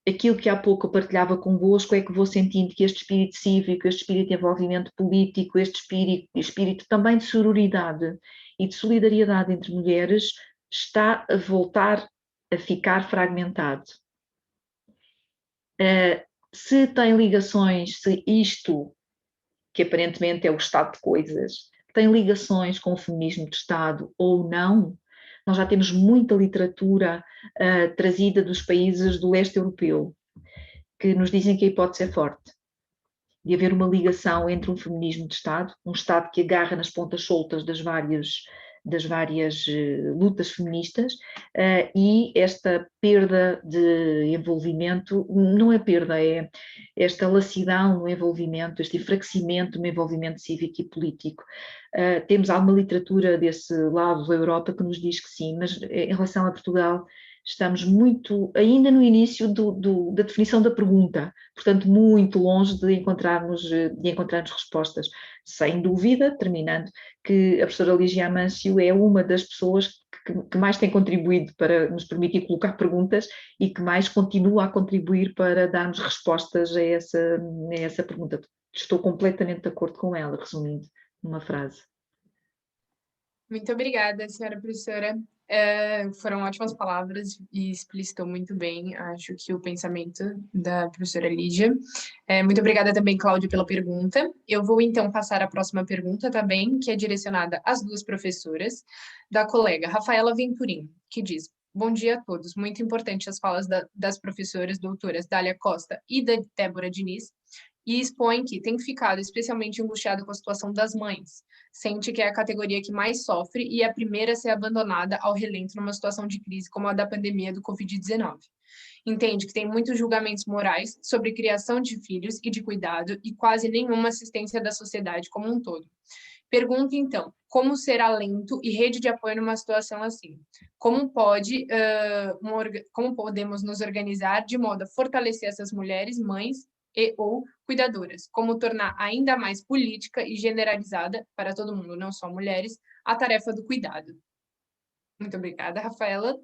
[SPEAKER 4] aquilo que há pouco eu partilhava convosco é que vou sentindo que este espírito cívico, este espírito de envolvimento político, este espírito também de sororidade e de solidariedade entre mulheres está a voltar a ficar fragmentado. Se tem ligações, se isto, que aparentemente é o estado de coisas, tem ligações com o feminismo de Estado ou não, nós já temos muita literatura trazida dos países do leste europeu, que nos dizem que a hipótese é forte, de haver uma ligação entre um feminismo de Estado, um Estado que agarra nas pontas soltas das várias lutas feministas, e esta perda de envolvimento, não é perda, é esta lacidão no envolvimento, este enfraquecimento no envolvimento cívico e político. Temos alguma literatura desse lado da Europa que nos diz que sim, mas em relação a Portugal estamos muito, ainda no início da definição da pergunta, portanto muito longe de encontrarmos respostas. Sem dúvida, terminando, que a professora Lígia Amâncio é uma das pessoas que mais tem contribuído para nos permitir colocar perguntas e que mais continua a contribuir para darmos respostas a essa pergunta. Estou completamente de acordo com ela, resumindo numa frase.
[SPEAKER 3] Muito obrigada, senhora professora. Foram ótimas palavras e explicitou muito bem, acho que o pensamento da professora Lígia. Muito obrigada também, Cláudia, pela pergunta. Eu vou, então, passar a próxima pergunta também, que é direcionada às duas professoras, da colega Rafaela Venturim, que diz: bom dia a todos. Muito importante as falas das professoras doutoras Dália Costa e da Débora Diniz, e expõe que tem ficado especialmente angustiado com a situação das mães. Sente que é a categoria que mais sofre e é a primeira a ser abandonada ao relento numa situação de crise como a da pandemia do Covid-19. Entende que tem muitos julgamentos morais sobre criação de filhos e de cuidado e quase nenhuma assistência da sociedade como um todo. Pergunta, então, como ser alento e rede de apoio numa situação assim? Como podemos nos organizar de modo a fortalecer essas mulheres, mães e ou cuidadoras? Como tornar ainda mais política e generalizada para todo mundo, não só mulheres, a tarefa do cuidado? Muito obrigada, Rafaela.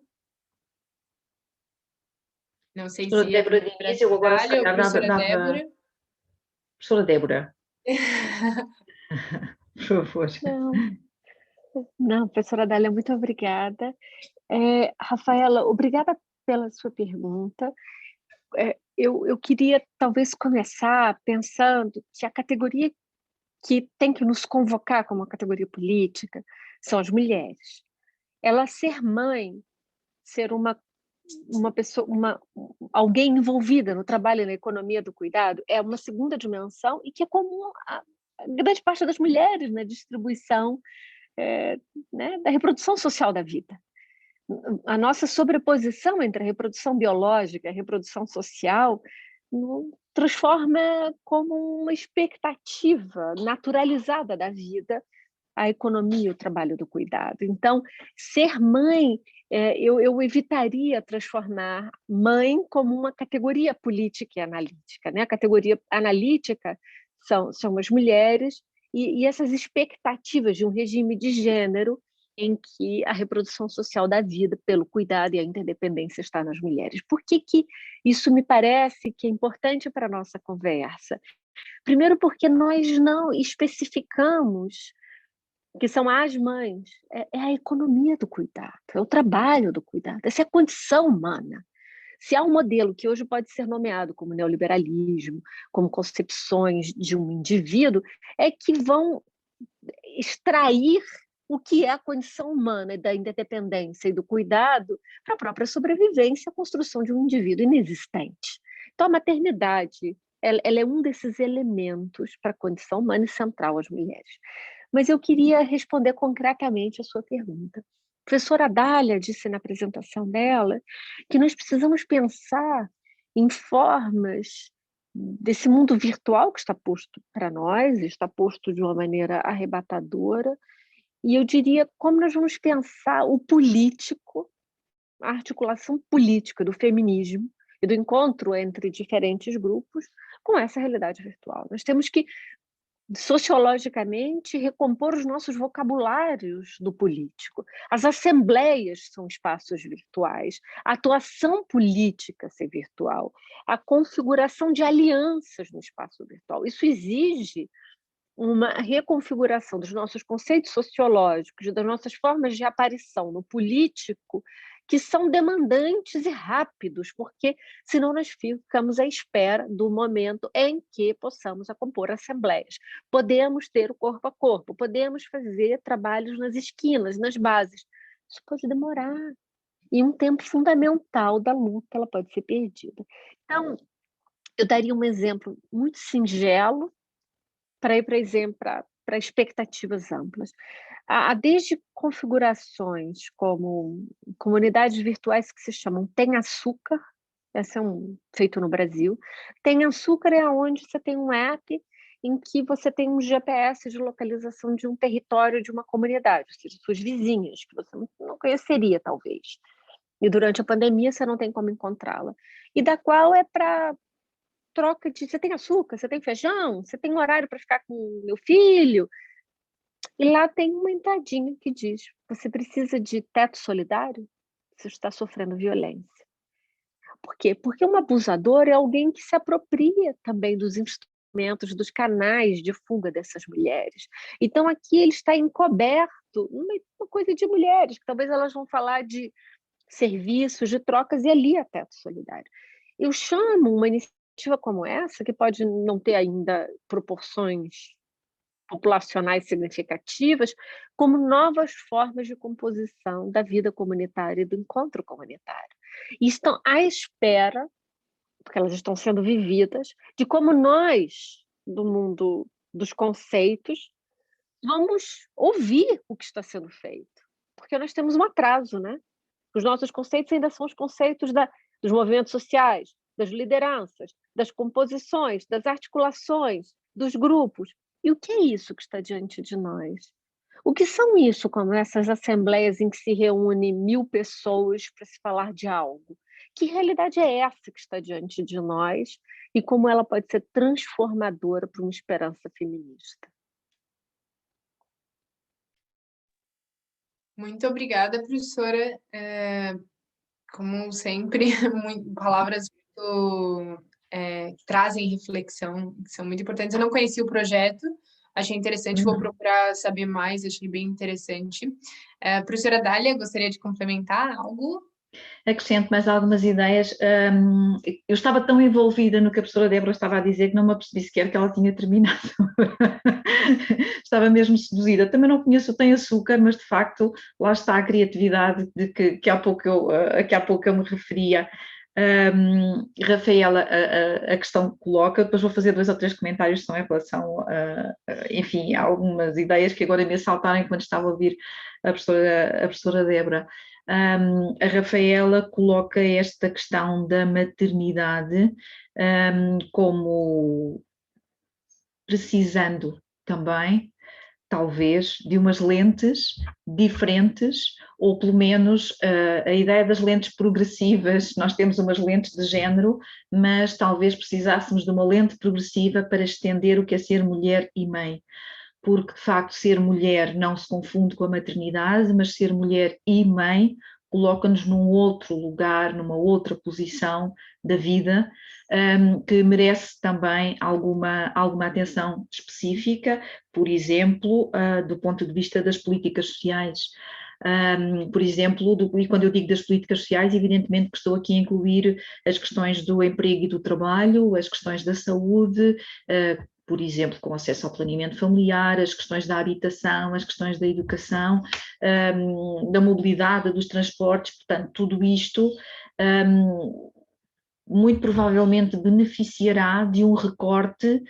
[SPEAKER 3] Não sei
[SPEAKER 4] Professora
[SPEAKER 3] se
[SPEAKER 4] Débora
[SPEAKER 3] é
[SPEAKER 4] Diniz, eu agora se calhar
[SPEAKER 3] professora
[SPEAKER 4] dava...
[SPEAKER 3] Débora.
[SPEAKER 4] Professora Débora. Por favor.
[SPEAKER 5] Não, professora Dália, muito obrigada. Rafaela, obrigada pela sua pergunta. Eu queria talvez começar pensando que a categoria que tem que nos convocar como uma categoria política são as mulheres. Ela ser mãe, ser uma pessoa, alguém envolvida no trabalho e na economia do cuidado é uma segunda dimensão e que é comum a grande parte das mulheres na distribuição né, da reprodução social da vida. A nossa sobreposição entre a reprodução biológica e a reprodução social transforma como uma expectativa naturalizada da vida a economia e o trabalho do cuidado. Então, ser mãe, eu evitaria transformar mãe como uma categoria política e analítica. Né? A categoria analítica são as mulheres e essas expectativas de um regime de gênero em que a reprodução social da vida pelo cuidado e a interdependência está nas mulheres. Por que isso me parece que é importante para a nossa conversa? Primeiro porque nós não especificamos que são as mães, é a economia do cuidado, é o trabalho do cuidado, essa é a condição humana. Se há um modelo que hoje pode ser nomeado como neoliberalismo, como concepções de um indivíduo, é que vão extrair o que é a condição humana da interdependência e do cuidado para a própria sobrevivência, a construção de um indivíduo inexistente. Então, a maternidade ela é um desses elementos para a condição humana e central às mulheres. Mas eu queria responder concretamente a sua pergunta. A professora Dália disse na apresentação dela que nós precisamos pensar em formas desse mundo virtual que está posto para nós, está posto de uma maneira arrebatadora, e eu diria como nós vamos pensar o político, a articulação política do feminismo e do encontro entre diferentes grupos com essa realidade virtual. Nós temos que sociologicamente recompor os nossos vocabulários do político. As assembleias são espaços virtuais, a atuação política ser virtual, a configuração de alianças no espaço virtual. Isso exige uma reconfiguração dos nossos conceitos sociológicos, das nossas formas de aparição no político, que são demandantes e rápidos, porque senão nós ficamos à espera do momento em que possamos compor assembleias. Podemos ter o corpo a corpo, podemos fazer trabalhos nas esquinas, nas bases. Isso pode demorar. E um tempo fundamental da luta ela pode ser perdida. Então, eu daria um exemplo muito singelo para ir, por exemplo, para expectativas amplas. Há desde configurações como comunidades virtuais que se chamam Tem Açúcar, esse é feito no Brasil. Tem Açúcar é onde você tem um app em que você tem um GPS de localização de um território de uma comunidade, ou seja, suas vizinhas, que você não conheceria, talvez. E durante a pandemia você não tem como encontrá-la. E da qual é para troca de... Você tem açúcar? Você tem feijão? Você tem horário para ficar com meu filho? E lá tem uma entradinha que diz: você precisa de teto solidário? Você está sofrendo violência. Por quê? Porque um abusador é alguém que se apropria também dos dos canais de fuga dessas mulheres. Então, aqui ele está encoberto uma coisa de mulheres, que talvez elas vão falar de serviços, de trocas, e ali é teto solidário. Eu chamo uma iniciativa como essa, que pode não ter ainda proporções populacionais significativas, como novas formas de composição da vida comunitária e do encontro comunitário. E estão à espera, porque elas estão sendo vividas, de como nós, do mundo dos conceitos, vamos ouvir o que está sendo feito. Porque nós temos um atraso, né? Os nossos conceitos ainda são os conceitos dos movimentos sociais, das lideranças, das composições, das articulações, dos grupos. E o que é isso que está diante de nós? O que são isso, como essas assembleias em que se reúnem 1000 pessoas para se falar de algo? Que realidade é essa que está diante de nós e como ela pode ser transformadora para uma esperança feminista?
[SPEAKER 3] Muito obrigada, professora. Como sempre, palavras muito, que trazem reflexão, que são muito importantes. Eu não conhecia o projeto, achei interessante, vou procurar saber mais, achei bem interessante. Professora Dália, gostaria de complementar algo?
[SPEAKER 4] Acrescento mais algumas ideias. Eu estava tão envolvida no que a professora Débora estava a dizer que não me apercebi sequer que ela tinha terminado. Estava mesmo seduzida. Também não conheço o Tem Açúcar, mas de facto lá está a criatividade de que há pouco eu me referia. Rafaela, a questão que coloca, depois vou fazer 2 ou 3 comentários que são em relação, enfim, a algumas ideias que agora me assaltaram enquanto estava a ouvir a professora Débora. A Rafaela coloca esta questão da maternidade como precisando também, talvez, de umas lentes diferentes, ou pelo menos a ideia das lentes progressivas. Nós temos umas lentes de género, mas talvez precisássemos de uma lente progressiva para estender o que é ser mulher e mãe. Porque, de facto, ser mulher não se confunde com a maternidade, mas ser mulher e mãe coloca-nos num outro lugar, numa outra posição da vida, que merece também alguma atenção específica, por exemplo, do ponto de vista das políticas sociais. Por exemplo, e quando eu digo das políticas sociais, evidentemente que estou aqui a incluir as questões do emprego e do trabalho, as questões da saúde, por exemplo, com acesso ao planeamento familiar, as questões da habitação, as questões da educação, da mobilidade, dos transportes, portanto, tudo isto muito provavelmente beneficiará de um recorte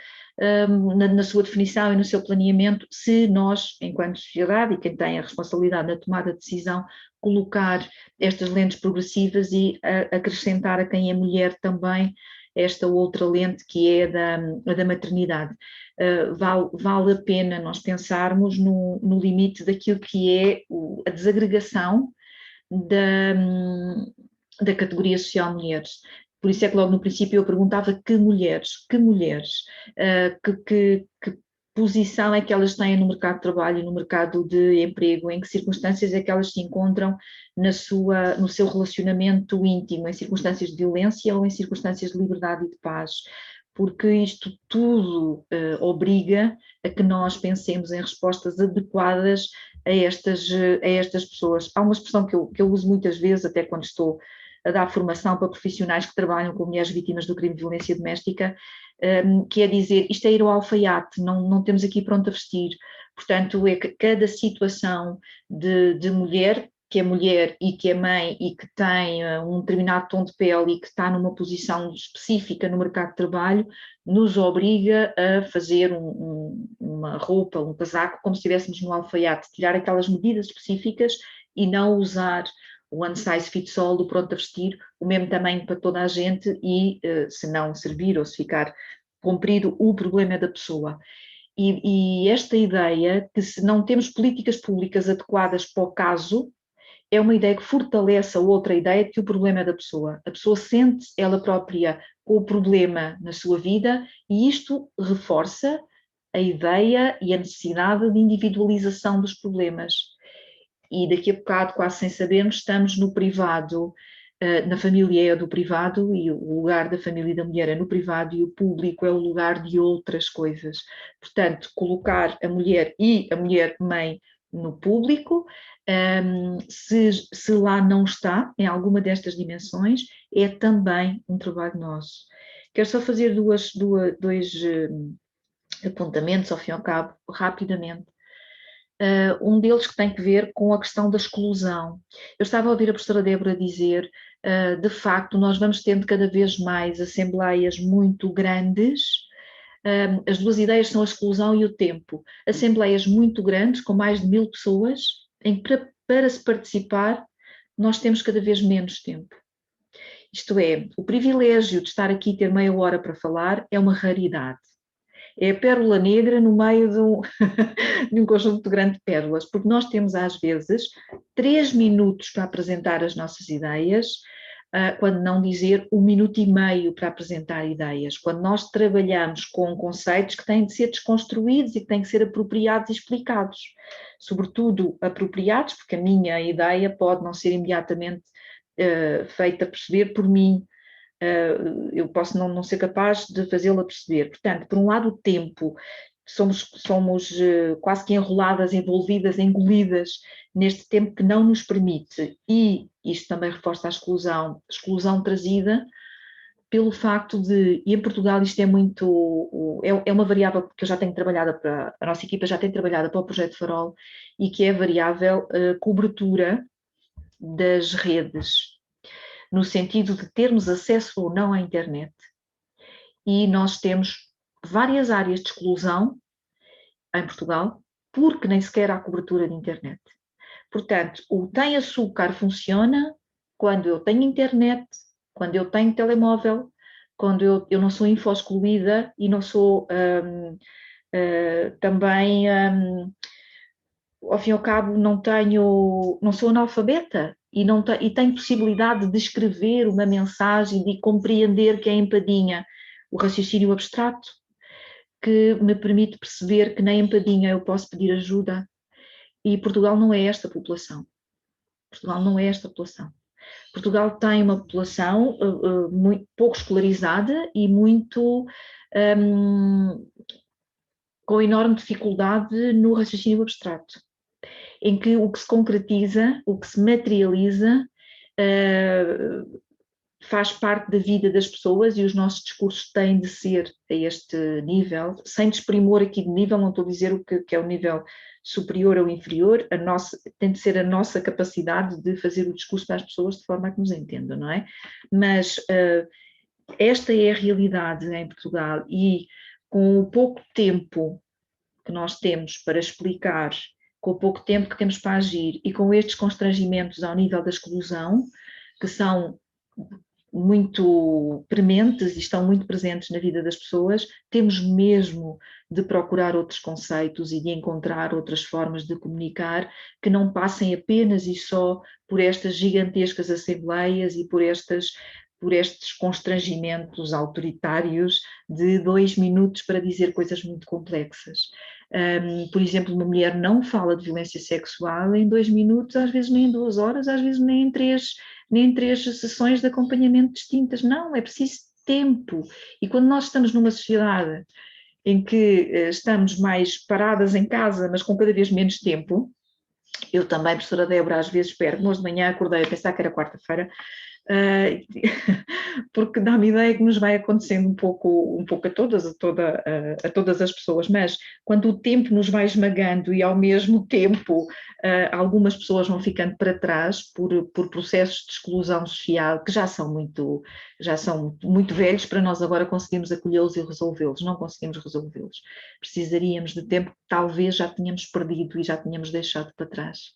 [SPEAKER 4] na sua definição e no seu planeamento, se nós, enquanto sociedade, e quem tem a responsabilidade da tomada de decisão, colocar estas lentes progressivas e acrescentar a quem é mulher também esta outra lente que é da maternidade. Vale a pena nós pensarmos no limite daquilo que é a desagregação da categoria social mulheres. Por isso é que logo no princípio eu perguntava que mulheres, que posição é que elas têm no mercado de trabalho, no mercado de emprego, em que circunstâncias é que elas se encontram no seu relacionamento íntimo, em circunstâncias de violência ou em circunstâncias de liberdade e de paz, porque isto tudo obriga a que nós pensemos em respostas adequadas a estas pessoas. Há uma expressão que eu uso muitas vezes, até quando estou a dar formação para profissionais que trabalham com mulheres vítimas do crime de violência doméstica, que é dizer, isto é ir ao alfaiate, não temos aqui pronto a vestir. Portanto, é que cada situação de mulher, que é mulher e que é mãe e que tem um determinado tom de pele e que está numa posição específica no mercado de trabalho, nos obriga a fazer uma roupa, um casaco, como se estivéssemos no alfaiate, tirar aquelas medidas específicas e não usar o one size fits all do pronto a vestir, o mesmo tamanho para toda a gente e se não servir ou se ficar cumprido, o problema é da pessoa. E esta ideia que se não temos políticas públicas adequadas para o caso, é uma ideia que fortalece a outra ideia de que o problema é da pessoa. A pessoa sente ela própria com o problema na sua vida e isto reforça a ideia e a necessidade de individualização dos problemas. E daqui a bocado, quase sem sabermos, estamos no privado na família é do privado, e o lugar da família e da mulher é no privado, e o público é o lugar de outras coisas. Portanto, colocar a mulher e a mulher mãe no público, se lá não está, em alguma destas dimensões, é também um trabalho nosso. Quero só fazer dois apontamentos, ao fim e ao cabo, rapidamente. Um deles que tem que ver com a questão da exclusão. Eu estava a ouvir a professora Débora dizer, de facto, nós vamos tendo cada vez mais assembleias muito grandes. As duas ideias são a exclusão e o tempo. Assembleias muito grandes, com mais de 1000 pessoas, em que para se participar nós temos cada vez menos tempo. Isto é, o privilégio de estar aqui e ter meia hora para falar é uma raridade. É a pérola negra no meio de um conjunto de grandes pérolas, porque nós temos às vezes 3 minutos para apresentar as nossas ideias, quando não dizer 1 minuto e meio para apresentar ideias, quando nós trabalhamos com conceitos que têm de ser desconstruídos e que têm de ser apropriados e explicados, sobretudo apropriados, porque a minha ideia pode não ser imediatamente feita perceber por mim, eu posso não ser capaz de fazê-la perceber. Portanto, por um lado o tempo, somos quase que enroladas, envolvidas, engolidas neste tempo que não nos permite, e isto também reforça a exclusão trazida pelo facto de, e em Portugal isto é muito, é uma variável que eu já tenho trabalhado a nossa equipa já tem trabalhado para o Projeto Farol, e que é a variável cobertura das redes, no sentido de termos acesso ou não à internet. E nós temos várias áreas de exclusão em Portugal, porque nem sequer há cobertura de internet. Portanto, o Tem Açúcar funciona quando eu tenho internet, quando eu tenho telemóvel, quando eu não sou info-excluída e não sou também, ao fim e ao cabo, não sou analfabeta e tenho possibilidade de escrever uma mensagem, de compreender que é empadinha o raciocínio abstrato, que me permite perceber que na empadinha eu posso pedir ajuda. E Portugal não é esta população. Portugal não é esta população. Portugal tem uma população muito pouco escolarizada e muito com enorme dificuldade no raciocínio abstrato, em que o que se concretiza, o que se materializa, faz parte da vida das pessoas, e os nossos discursos têm de ser a este nível, sem desprimor aqui de nível, não estou a dizer o que é o nível superior ou inferior, tem de ser a nossa capacidade de fazer o discurso para as pessoas de forma a que nos entendam, não é? Mas esta é a realidade em Portugal, e com o pouco tempo que nós temos para explicar, com o pouco tempo que temos para agir, e com estes constrangimentos ao nível da exclusão, que são muito prementes e estão muito presentes na vida das pessoas, temos mesmo de procurar outros conceitos e de encontrar outras formas de comunicar que não passem apenas e só por estas gigantescas assembleias e por estes constrangimentos autoritários de 2 minutos para dizer coisas muito complexas. Por exemplo, uma mulher não fala de violência sexual em 2 minutos, às vezes nem em 2 horas, às vezes nem em três sessões de acompanhamento distintas. Não, é preciso tempo. E quando nós estamos numa sociedade em que estamos mais paradas em casa, mas com cada vez menos tempo, eu também, professora Débora, às vezes perco, hoje de manhã acordei a pensar que era quarta-feira, porque dá-me ideia que nos vai acontecendo um pouco a todas as pessoas, mas quando o tempo nos vai esmagando e ao mesmo tempo algumas pessoas vão ficando para trás por processos de exclusão social que já são muito velhos para nós agora conseguirmos acolhê-los e resolvê-los, não conseguimos resolvê-los. Precisaríamos de tempo que talvez já tínhamos perdido e já tínhamos deixado para trás.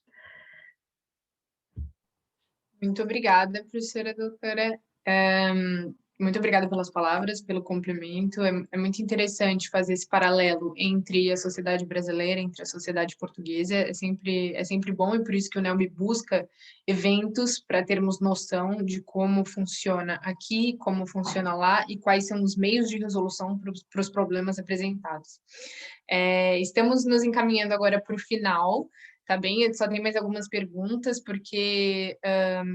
[SPEAKER 3] Muito obrigada, professora doutora. Muito obrigada pelas palavras, pelo complemento. É muito interessante fazer esse paralelo entre a sociedade brasileira, entre a sociedade portuguesa. É sempre bom, e por isso que o NELB busca eventos para termos noção de como funciona aqui, como funciona lá e quais são os meios de resolução para os problemas apresentados. Estamos nos encaminhando agora para o final tá bem? Eu só tenho mais algumas perguntas, porque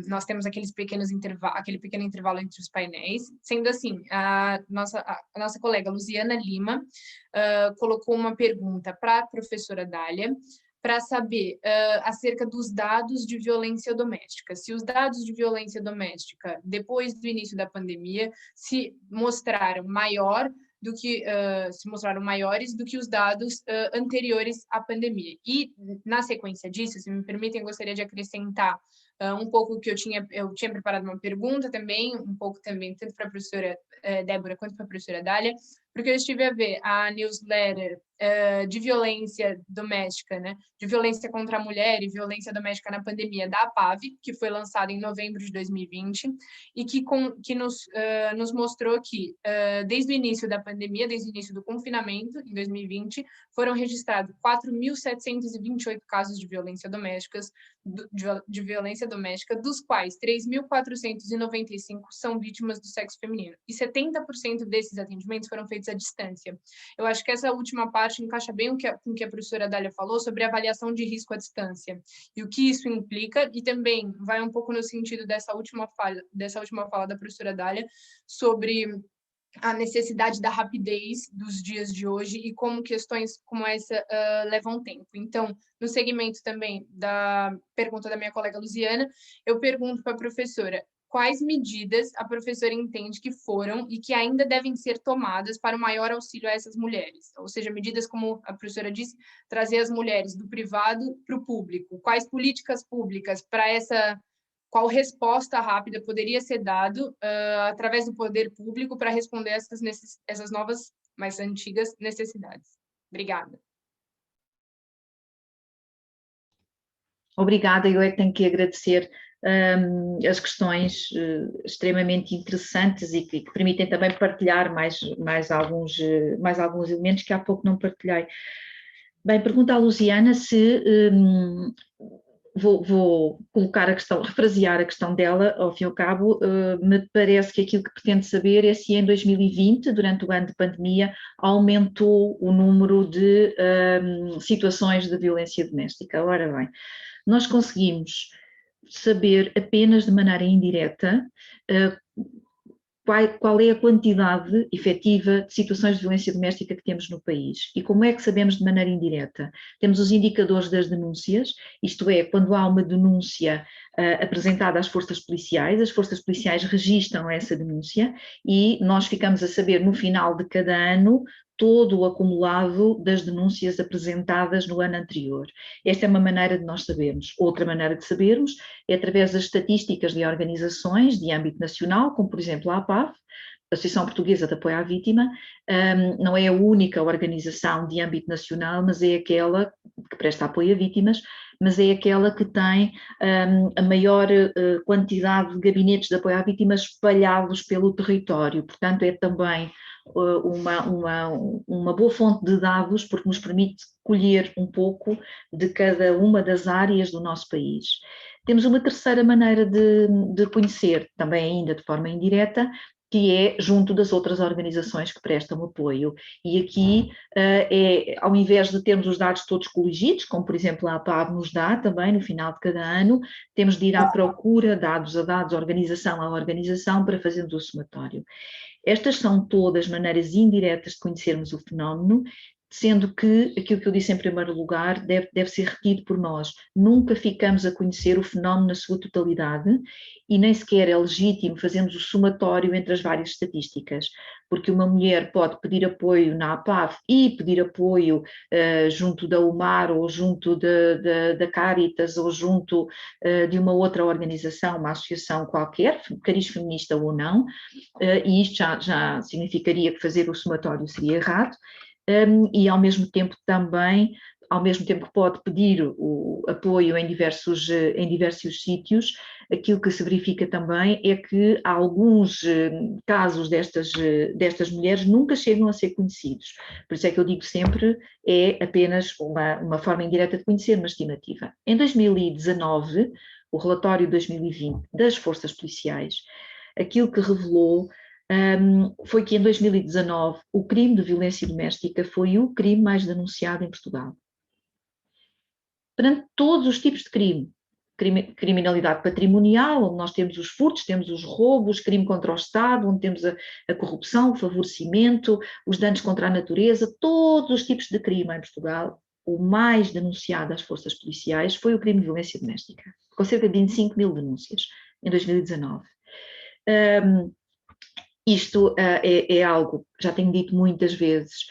[SPEAKER 3] nós temos aquele pequeno intervalo entre os painéis. Sendo assim, a nossa colega Luziana Lima colocou uma pergunta para a professora Dália, para saber acerca dos dados de violência doméstica. Se os dados de violência doméstica, depois do início da pandemia, se mostraram maiores do que os dados anteriores à pandemia. E, na sequência disso, se me permitem, eu gostaria de acrescentar um pouco que eu tinha preparado uma pergunta também, um pouco também, tanto para a professora Débora quanto para a professora Dália, porque eu estive a ver a newsletter de violência doméstica, né, de violência contra a mulher e violência doméstica na pandemia da APAV, que foi lançada em novembro de 2020, e que nos mostrou que, desde o início da pandemia, desde o início do confinamento, em 2020, foram registrados 4.728 casos de violência doméstica, dos quais 3.495 são vítimas do sexo feminino, e 70% desses atendimentos foram feitos à distância. Eu acho que essa última parte encaixa bem com o que a professora Dália falou sobre avaliação de risco à distância, e o que isso implica, e também vai um pouco no sentido dessa última fala da professora Dália, sobre a necessidade da rapidez dos dias de hoje e como questões como essa levam tempo. Então, no segmento também da pergunta da minha colega Luziana, eu pergunto para a professora quais medidas a professora entende que foram e que ainda devem ser tomadas para o maior auxílio a essas mulheres. Ou seja, medidas como a professora disse, trazer as mulheres do privado para o público. Quais políticas públicas para qual resposta rápida poderia ser dado através do poder público para responder essas novas, mais antigas necessidades. Obrigada.
[SPEAKER 4] Obrigada, eu é que tenho que agradecer as questões extremamente interessantes e que permitem também partilhar mais alguns elementos que há pouco não partilhei. Bem, pergunta à Luziana se... Vou colocar a questão, refrasear a questão dela, ao fim e ao cabo, me parece que aquilo que pretende saber é se em 2020, durante o ano de pandemia, aumentou o número de situações de violência doméstica. Ora bem, nós conseguimos saber apenas de maneira indireta qual é a quantidade efetiva de situações de violência doméstica que temos no país. E como é que sabemos de maneira indireta? Temos os indicadores das denúncias, isto é, quando há uma denúncia apresentada às forças policiais, as forças policiais registram essa denúncia e nós ficamos a saber no final de cada ano todo o acumulado das denúncias apresentadas no ano anterior. Esta é uma maneira de nós sabermos. Outra maneira de sabermos é através das estatísticas de organizações de âmbito nacional, como por exemplo a APAV, a Associação Portuguesa de Apoio à Vítima. Não é a única organização de âmbito nacional, mas é aquela que presta apoio a vítimas, mas é aquela que tem a maior quantidade de gabinetes de apoio à vítima espalhados pelo território. Portanto, é também uma boa fonte de dados, porque nos permite colher um pouco de cada uma das áreas do nosso país. Temos uma terceira maneira de conhecer, também ainda de forma indireta, que é junto das outras organizações que prestam apoio. E aqui, ao invés de termos os dados todos coligidos, como por exemplo a APAV nos dá também no final de cada ano, temos de ir à procura, dados a dados, organização a organização, para fazermos o somatório. Estas são todas maneiras indiretas de conhecermos o fenómeno, sendo que aquilo que eu disse em primeiro lugar deve ser retido por nós. Nunca ficamos a conhecer o fenómeno na sua totalidade e nem sequer é legítimo fazermos o somatório entre as várias estatísticas, porque uma mulher pode pedir apoio na APAV e pedir apoio junto da UMAR ou junto da Caritas ou junto de uma outra organização, uma associação qualquer, cariz feminista ou não, e isto já significaria que fazer o somatório seria errado. E ao mesmo tempo também, ao mesmo tempo que pode pedir o apoio em diversos sítios, aquilo que se verifica também é que alguns casos destas mulheres nunca chegam a ser conhecidos. Por isso é que eu digo sempre, é apenas uma forma indireta de conhecer, uma estimativa. Em 2019, o relatório de 2020 das forças policiais, aquilo que revelou foi que em 2019 o crime de violência doméstica foi o crime mais denunciado em Portugal. perante todos os tipos de crime. Criminalidade patrimonial, onde nós temos os furtos, temos os roubos, crime contra o Estado, onde temos a corrupção, o favorecimento, os danos contra a natureza, todos os tipos de crime em Portugal. O mais denunciado às forças policiais foi o crime de violência doméstica, com cerca de 25 mil denúncias em 2019. Isto é algo, já tenho dito muitas vezes,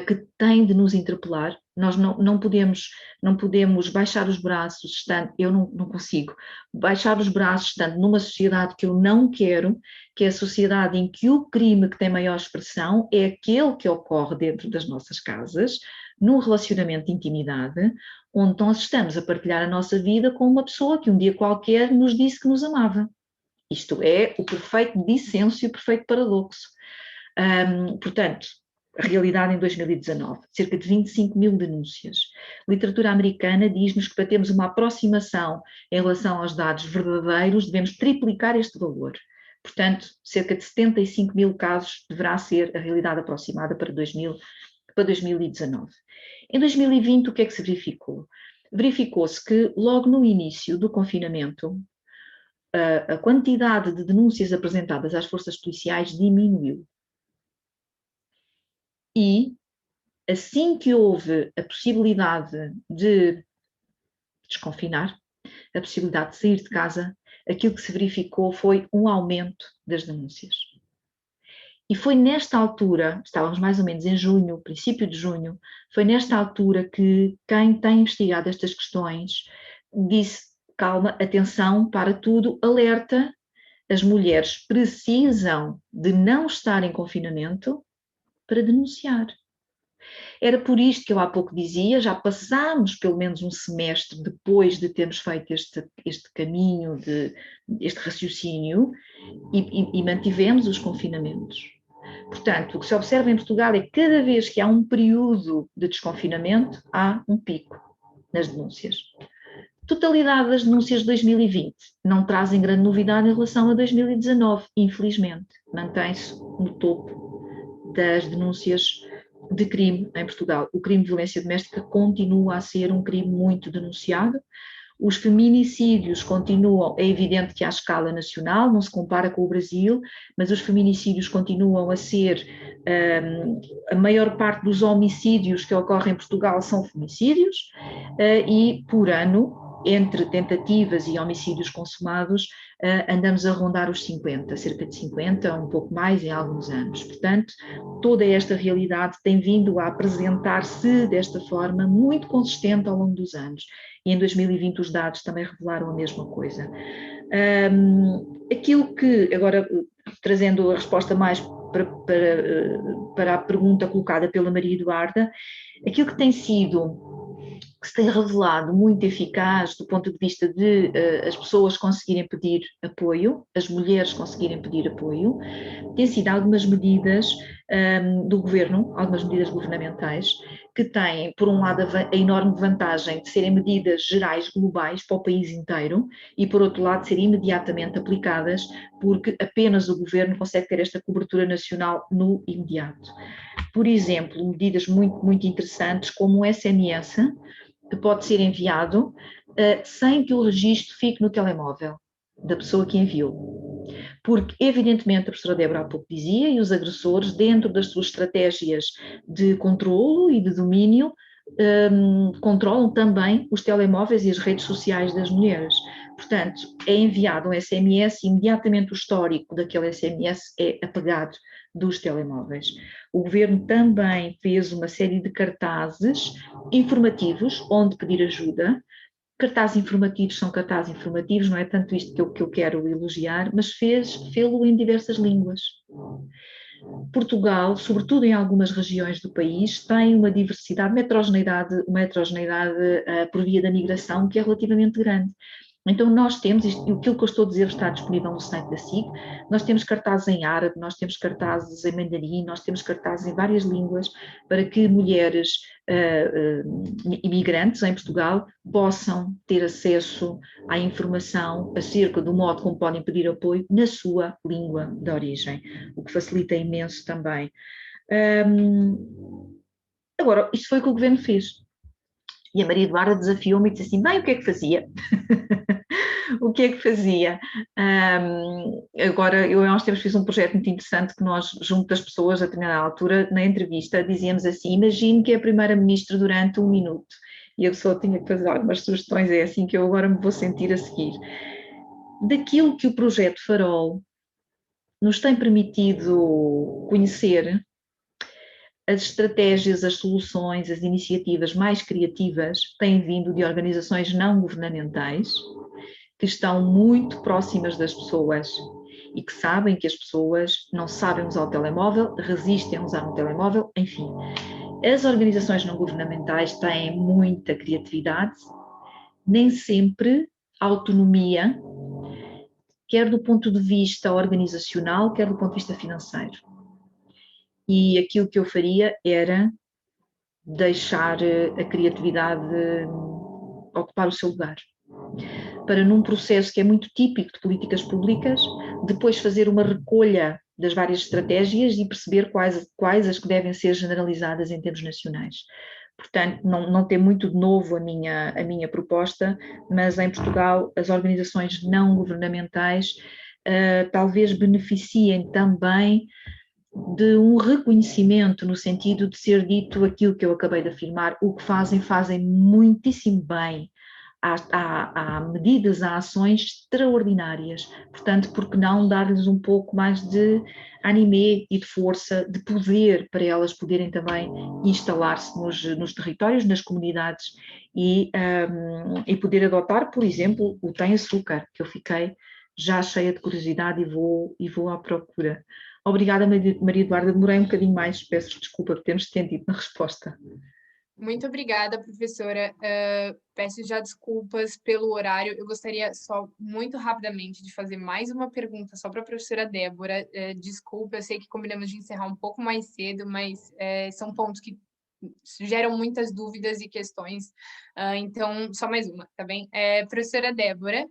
[SPEAKER 4] que tem de nos interpelar. Nós não podemos baixar os braços, estando, eu não consigo, baixar os braços estando numa sociedade que eu não quero, que é a sociedade em que o crime que tem maior expressão é aquele que ocorre dentro das nossas casas, num relacionamento de intimidade, onde nós estamos a partilhar a nossa vida com uma pessoa que um dia qualquer nos disse que nos amava. Isto é o perfeito dissenso e o perfeito paradoxo. Portanto, a realidade em 2019, cerca de 25 mil denúncias. A literatura americana diz-nos que para termos uma aproximação em relação aos dados verdadeiros, devemos triplicar este valor. Portanto, cerca de 75 mil casos deverá ser a realidade aproximada para 2019. Em 2020, o que é que se verificou? Verificou-se que logo no início do confinamento, a quantidade de denúncias apresentadas às forças policiais diminuiu. E, assim que houve a possibilidade de desconfinar, a possibilidade de sair de casa, aquilo que se verificou foi um aumento das denúncias. E foi nesta altura, estávamos mais ou menos em junho, princípio de junho, foi nesta altura que quem tem investigado estas questões disse: calma, atenção, para tudo, alerta, as mulheres precisam de não estar em confinamento para denunciar. Era por isto que eu há pouco dizia, já passámos pelo menos um semestre depois de termos feito este caminho, este raciocínio, e mantivemos os confinamentos. Portanto, o que se observa em Portugal é que cada vez que há um período de desconfinamento, há um pico nas denúncias. Totalidade das denúncias de 2020 não trazem grande novidade em relação a 2019, infelizmente. Mantém-se no topo das denúncias de crime em Portugal. O crime de violência doméstica continua a ser um crime muito denunciado. Os feminicídios continuam, é evidente que à escala nacional, não se compara com o Brasil, mas os feminicídios continuam a ser, a maior parte dos homicídios que ocorrem em Portugal são feminicídios, e por ano, entre tentativas e homicídios consumados, andamos a rondar os 50, cerca de 50, um pouco mais em alguns anos. Portanto, toda esta realidade tem vindo a apresentar-se desta forma muito consistente ao longo dos anos. E em 2020 os dados também revelaram a mesma coisa. Aquilo que, agora trazendo a resposta mais para a pergunta colocada pela Maria Eduarda, aquilo que se tem revelado muito eficaz do ponto de vista de as pessoas conseguirem pedir apoio, as mulheres conseguirem pedir apoio, tem sido algumas medidas do governo, algumas medidas governamentais, que têm, por um lado, a enorme vantagem de serem medidas gerais, globais, para o país inteiro, e, por outro lado, serem imediatamente aplicadas, porque apenas o governo consegue ter esta cobertura nacional no imediato. Por exemplo, medidas muito, muito interessantes, como o SMS, que pode ser enviado sem que o registro fique no telemóvel da pessoa que enviou. Porque, evidentemente, a professora Débora há pouco dizia, e os agressores, dentro das suas estratégias de controlo e de domínio, controlam também os telemóveis e as redes sociais das mulheres. Portanto, é enviado um SMS e imediatamente o histórico daquele SMS é apagado dos telemóveis. O governo também fez uma série de cartazes informativos onde pedir ajuda. Cartazes informativos são cartazes informativos, não é tanto isto que eu quero elogiar, mas fê-lo em diversas línguas. Portugal, sobretudo em algumas regiões do país, tem uma diversidade, uma heterogeneidade por via da migração que é relativamente grande. Então nós temos, aquilo que eu estou a dizer está disponível no site da SIC, nós temos cartazes em árabe, nós temos cartazes em mandarim, nós temos cartazes em várias línguas para que mulheres imigrantes em Portugal possam ter acesso à informação acerca do modo como podem pedir apoio na sua língua de origem, o que facilita imenso também. Agora, isto foi o que o governo fez. E a Maria Eduarda desafiou-me e disse assim, bem, o que é que fazia? O que é que fazia? Agora, eu há uns tempos fiz um projeto muito interessante que nós, junto das pessoas, a determinada altura, na entrevista, dizíamos assim, imagine que é a primeira-ministra durante 1 minuto. E a pessoa tinha que fazer algumas sugestões, é assim que eu agora me vou sentir a seguir. Daquilo que o projeto Farol nos tem permitido conhecer, as estratégias, as soluções, as iniciativas mais criativas têm vindo de organizações não governamentais que estão muito próximas das pessoas e que sabem que as pessoas não sabem usar o telemóvel, resistem a usar um telemóvel, enfim. As organizações não governamentais têm muita criatividade, nem sempre autonomia, quer do ponto de vista organizacional, quer do ponto de vista financeiro. E aquilo que eu faria era deixar a criatividade ocupar o seu lugar. Para, num processo que é muito típico de políticas públicas, depois fazer uma recolha das várias estratégias e perceber quais as que devem ser generalizadas em termos nacionais. Portanto, não tem muito de novo a minha proposta, mas em Portugal as organizações não governamentais talvez beneficiem também de um reconhecimento no sentido de ser dito aquilo que eu acabei de afirmar, o que fazem muitíssimo bem. Há medidas, há ações extraordinárias, portanto, por que não dar-lhes um pouco mais de anime e de força, de poder para elas poderem também instalar-se nos territórios, nas comunidades e poder adotar, por exemplo, o Tem Açúcar, que eu fiquei já cheia de curiosidade e vou à procura. Obrigada, Maria Eduarda, demorei um bocadinho mais, peço desculpa por termos estendido na resposta.
[SPEAKER 3] Muito obrigada, professora. Peço já desculpas pelo horário. Eu gostaria só, muito rapidamente, de fazer mais uma pergunta só para a professora Débora. Desculpa, eu sei que combinamos de encerrar um pouco mais cedo, mas são pontos que geram muitas dúvidas e questões. Então, só mais uma, tá bem? Professora Débora,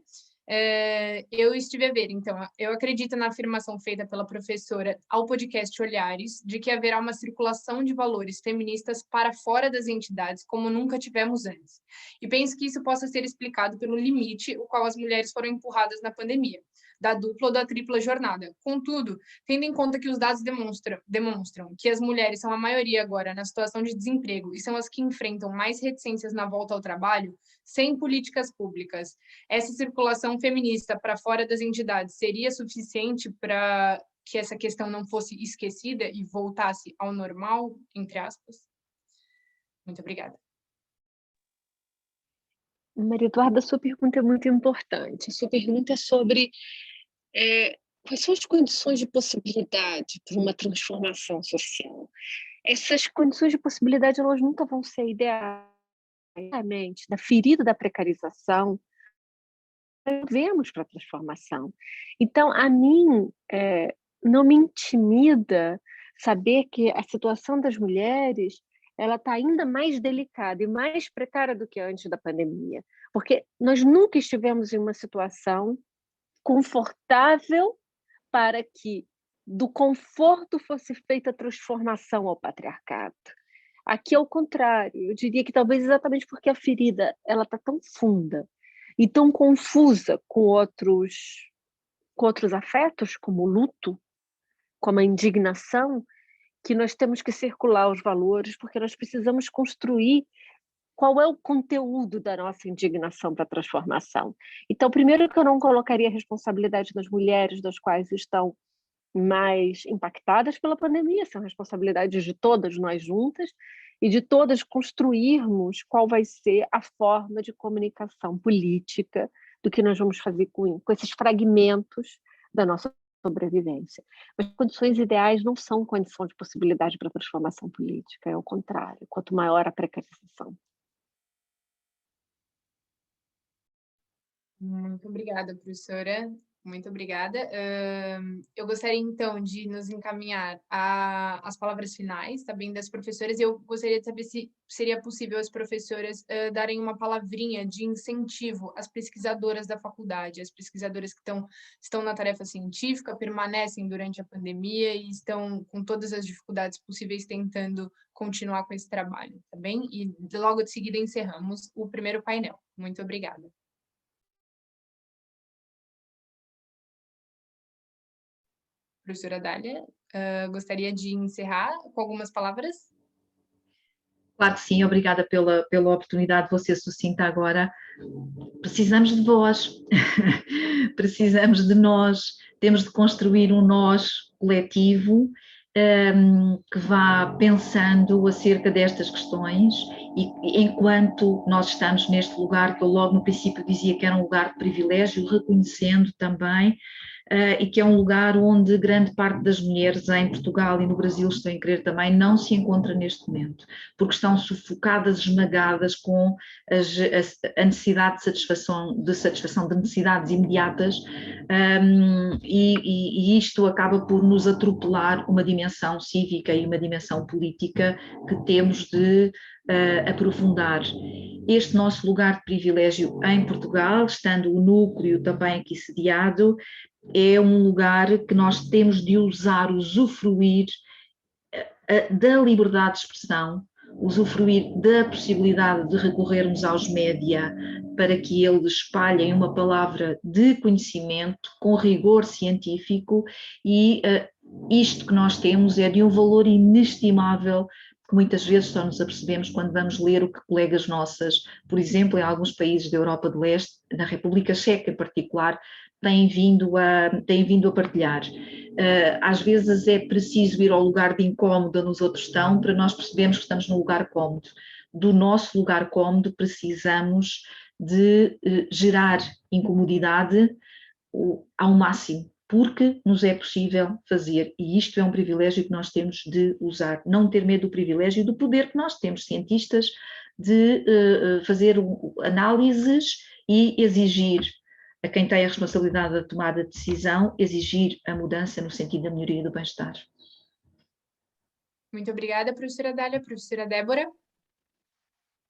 [SPEAKER 3] eu estive a ver, então, eu acredito na afirmação feita pela professora ao podcast Olhares, de que haverá uma circulação de valores feministas para fora das entidades, como nunca tivemos antes. E penso que isso possa ser explicado pelo limite o qual as mulheres foram empurradas na pandemia, da dupla ou da tripla jornada. Contudo, tendo em conta que os dados demonstram que as mulheres são a maioria agora na situação de desemprego e são as que enfrentam mais reticências na volta ao trabalho, sem políticas públicas, essa circulação feminista para fora das entidades seria suficiente para que essa questão não fosse esquecida e voltasse ao normal, entre aspas? Muito obrigada.
[SPEAKER 5] Maria Eduarda, a sua pergunta é muito importante. A sua pergunta é sobre quais são as condições de possibilidade para uma transformação social. Essas condições de possibilidade, elas nunca vão ser ideais. Da ferida da precarização, vemos para a transformação. Então, a mim, não me intimida saber que a situação das mulheres ela está ainda mais delicada e mais precária do que antes da pandemia, porque nós nunca estivemos em uma situação confortável para que do conforto fosse feita a transformação ao patriarcado. Aqui é o contrário, eu diria que talvez exatamente porque a ferida ela está tão funda e tão confusa com outros afetos, como o luto, como a indignação, que nós temos que circular os valores, porque nós precisamos construir qual é o conteúdo da nossa indignação para a transformação. Então, primeiro que eu não colocaria a responsabilidade das mulheres, das quais estão mais impactadas pela pandemia, são responsabilidades de todas nós juntas e de todas construirmos qual vai ser a forma de comunicação política do que nós vamos fazer com esses fragmentos da nossa sobrevivência. Mas condições ideais não são condição de possibilidade para a transformação política, é o contrário, quanto maior a precarização.
[SPEAKER 3] Muito obrigada, professora. Muito obrigada. Eu gostaria, então, de nos encaminhar às palavras finais, tá bem, das professoras. Eu gostaria de saber se seria possível as professoras darem uma palavrinha de incentivo às pesquisadoras da faculdade, às pesquisadoras que estão na tarefa científica, permanecem durante a pandemia e estão com todas as dificuldades possíveis tentando continuar com esse trabalho, tá bem? E logo de seguida encerramos o primeiro painel. Muito obrigada. Professora Dália, gostaria de encerrar com algumas palavras?
[SPEAKER 4] Claro que sim, obrigada pela oportunidade de você sucinta agora. Precisamos de vós, precisamos de nós, temos de construir um nós coletivo que vá pensando acerca destas questões e enquanto nós estamos neste lugar que eu logo no princípio dizia que era um lugar de privilégio, reconhecendo também e que é um lugar onde grande parte das mulheres em Portugal e no Brasil, estou a crer também, não se encontra neste momento, porque estão sufocadas, esmagadas com a necessidade de satisfação de necessidades imediatas e isto acaba por nos atropelar uma dimensão cívica e uma dimensão política que temos de aprofundar. Este nosso lugar de privilégio em Portugal, estando o núcleo também aqui sediado, é um lugar que nós temos de usufruir da liberdade de expressão, usufruir da possibilidade de recorrermos aos média para que eles espalhem uma palavra de conhecimento com rigor científico e isto que nós temos é de um valor inestimável que muitas vezes só nos apercebemos quando vamos ler o que colegas nossas, por exemplo, em alguns países da Europa de Leste, na República Checa em particular, têm vindo a partilhar. Às vezes é preciso ir ao lugar de incómodo onde os outros estão para nós percebermos que estamos num lugar cómodo. Do nosso lugar cómodo precisamos de gerar incomodidade ao máximo, porque nos é possível fazer, e isto é um privilégio que nós temos de usar, não ter medo do privilégio e do poder que nós temos, cientistas, de fazer análises e exigir a quem tem a responsabilidade da tomada de decisão, exigir a mudança no sentido da melhoria do bem-estar.
[SPEAKER 3] Muito obrigada, professora Dália. Professora Débora?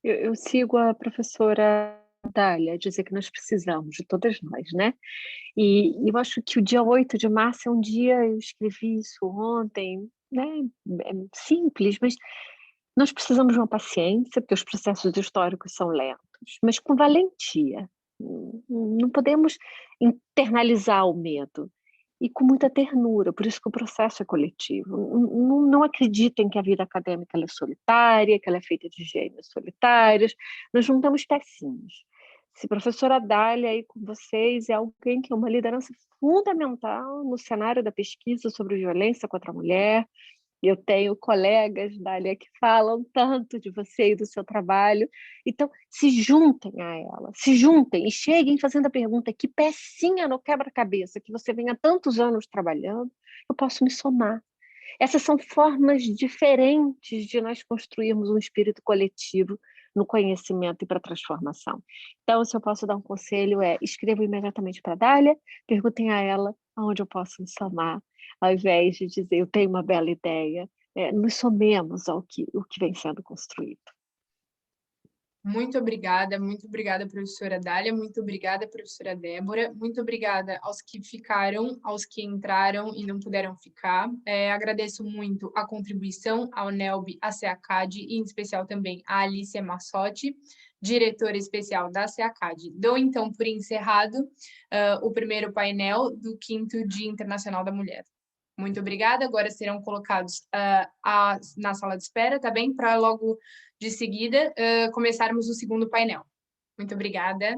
[SPEAKER 5] Eu sigo a professora Dália, dizer que nós precisamos de todas nós, né? E eu acho que o dia 8 de março é um dia, eu escrevi isso ontem, né? É simples, mas nós precisamos de uma paciência, porque os processos históricos são lentos, mas com valentia. Não podemos internalizar o medo. E com muita ternura, por isso que o processo é coletivo. Não acreditem que a vida acadêmica ela é solitária, que ela é feita de gêmeos solitários. Nós juntamos pecinhas. Se a professora Dália aí com vocês é alguém que é uma liderança fundamental no cenário da pesquisa sobre violência contra a mulher. Eu tenho colegas, Dália, que falam tanto de você e do seu trabalho. Então, se juntem a ela, se juntem e cheguem fazendo a pergunta: que pecinha no quebra-cabeça que você vem há tantos anos trabalhando, eu posso me somar. Essas são formas diferentes de nós construirmos um espírito coletivo no conhecimento e para a transformação. Então, se eu posso dar um conselho escrevam imediatamente para a Dália, perguntem a ela aonde eu posso me somar, ao invés de dizer eu tenho uma bela ideia, nos somemos ao que vem sendo construído.
[SPEAKER 3] Muito obrigada, professora Dália, muito obrigada, professora Débora, muito obrigada aos que ficaram, aos que entraram e não puderam ficar. Agradeço muito a contribuição ao NELB, à SEACAD e, em especial, também a Alicia Massotti, diretora especial da SEACAD. Dou, então, por encerrado o primeiro painel do 5º Dia Internacional da Mulher. Muito obrigada. Agora serão colocados na sala de espera, tá bem? Para logo de seguida começarmos o segundo painel. Muito obrigada.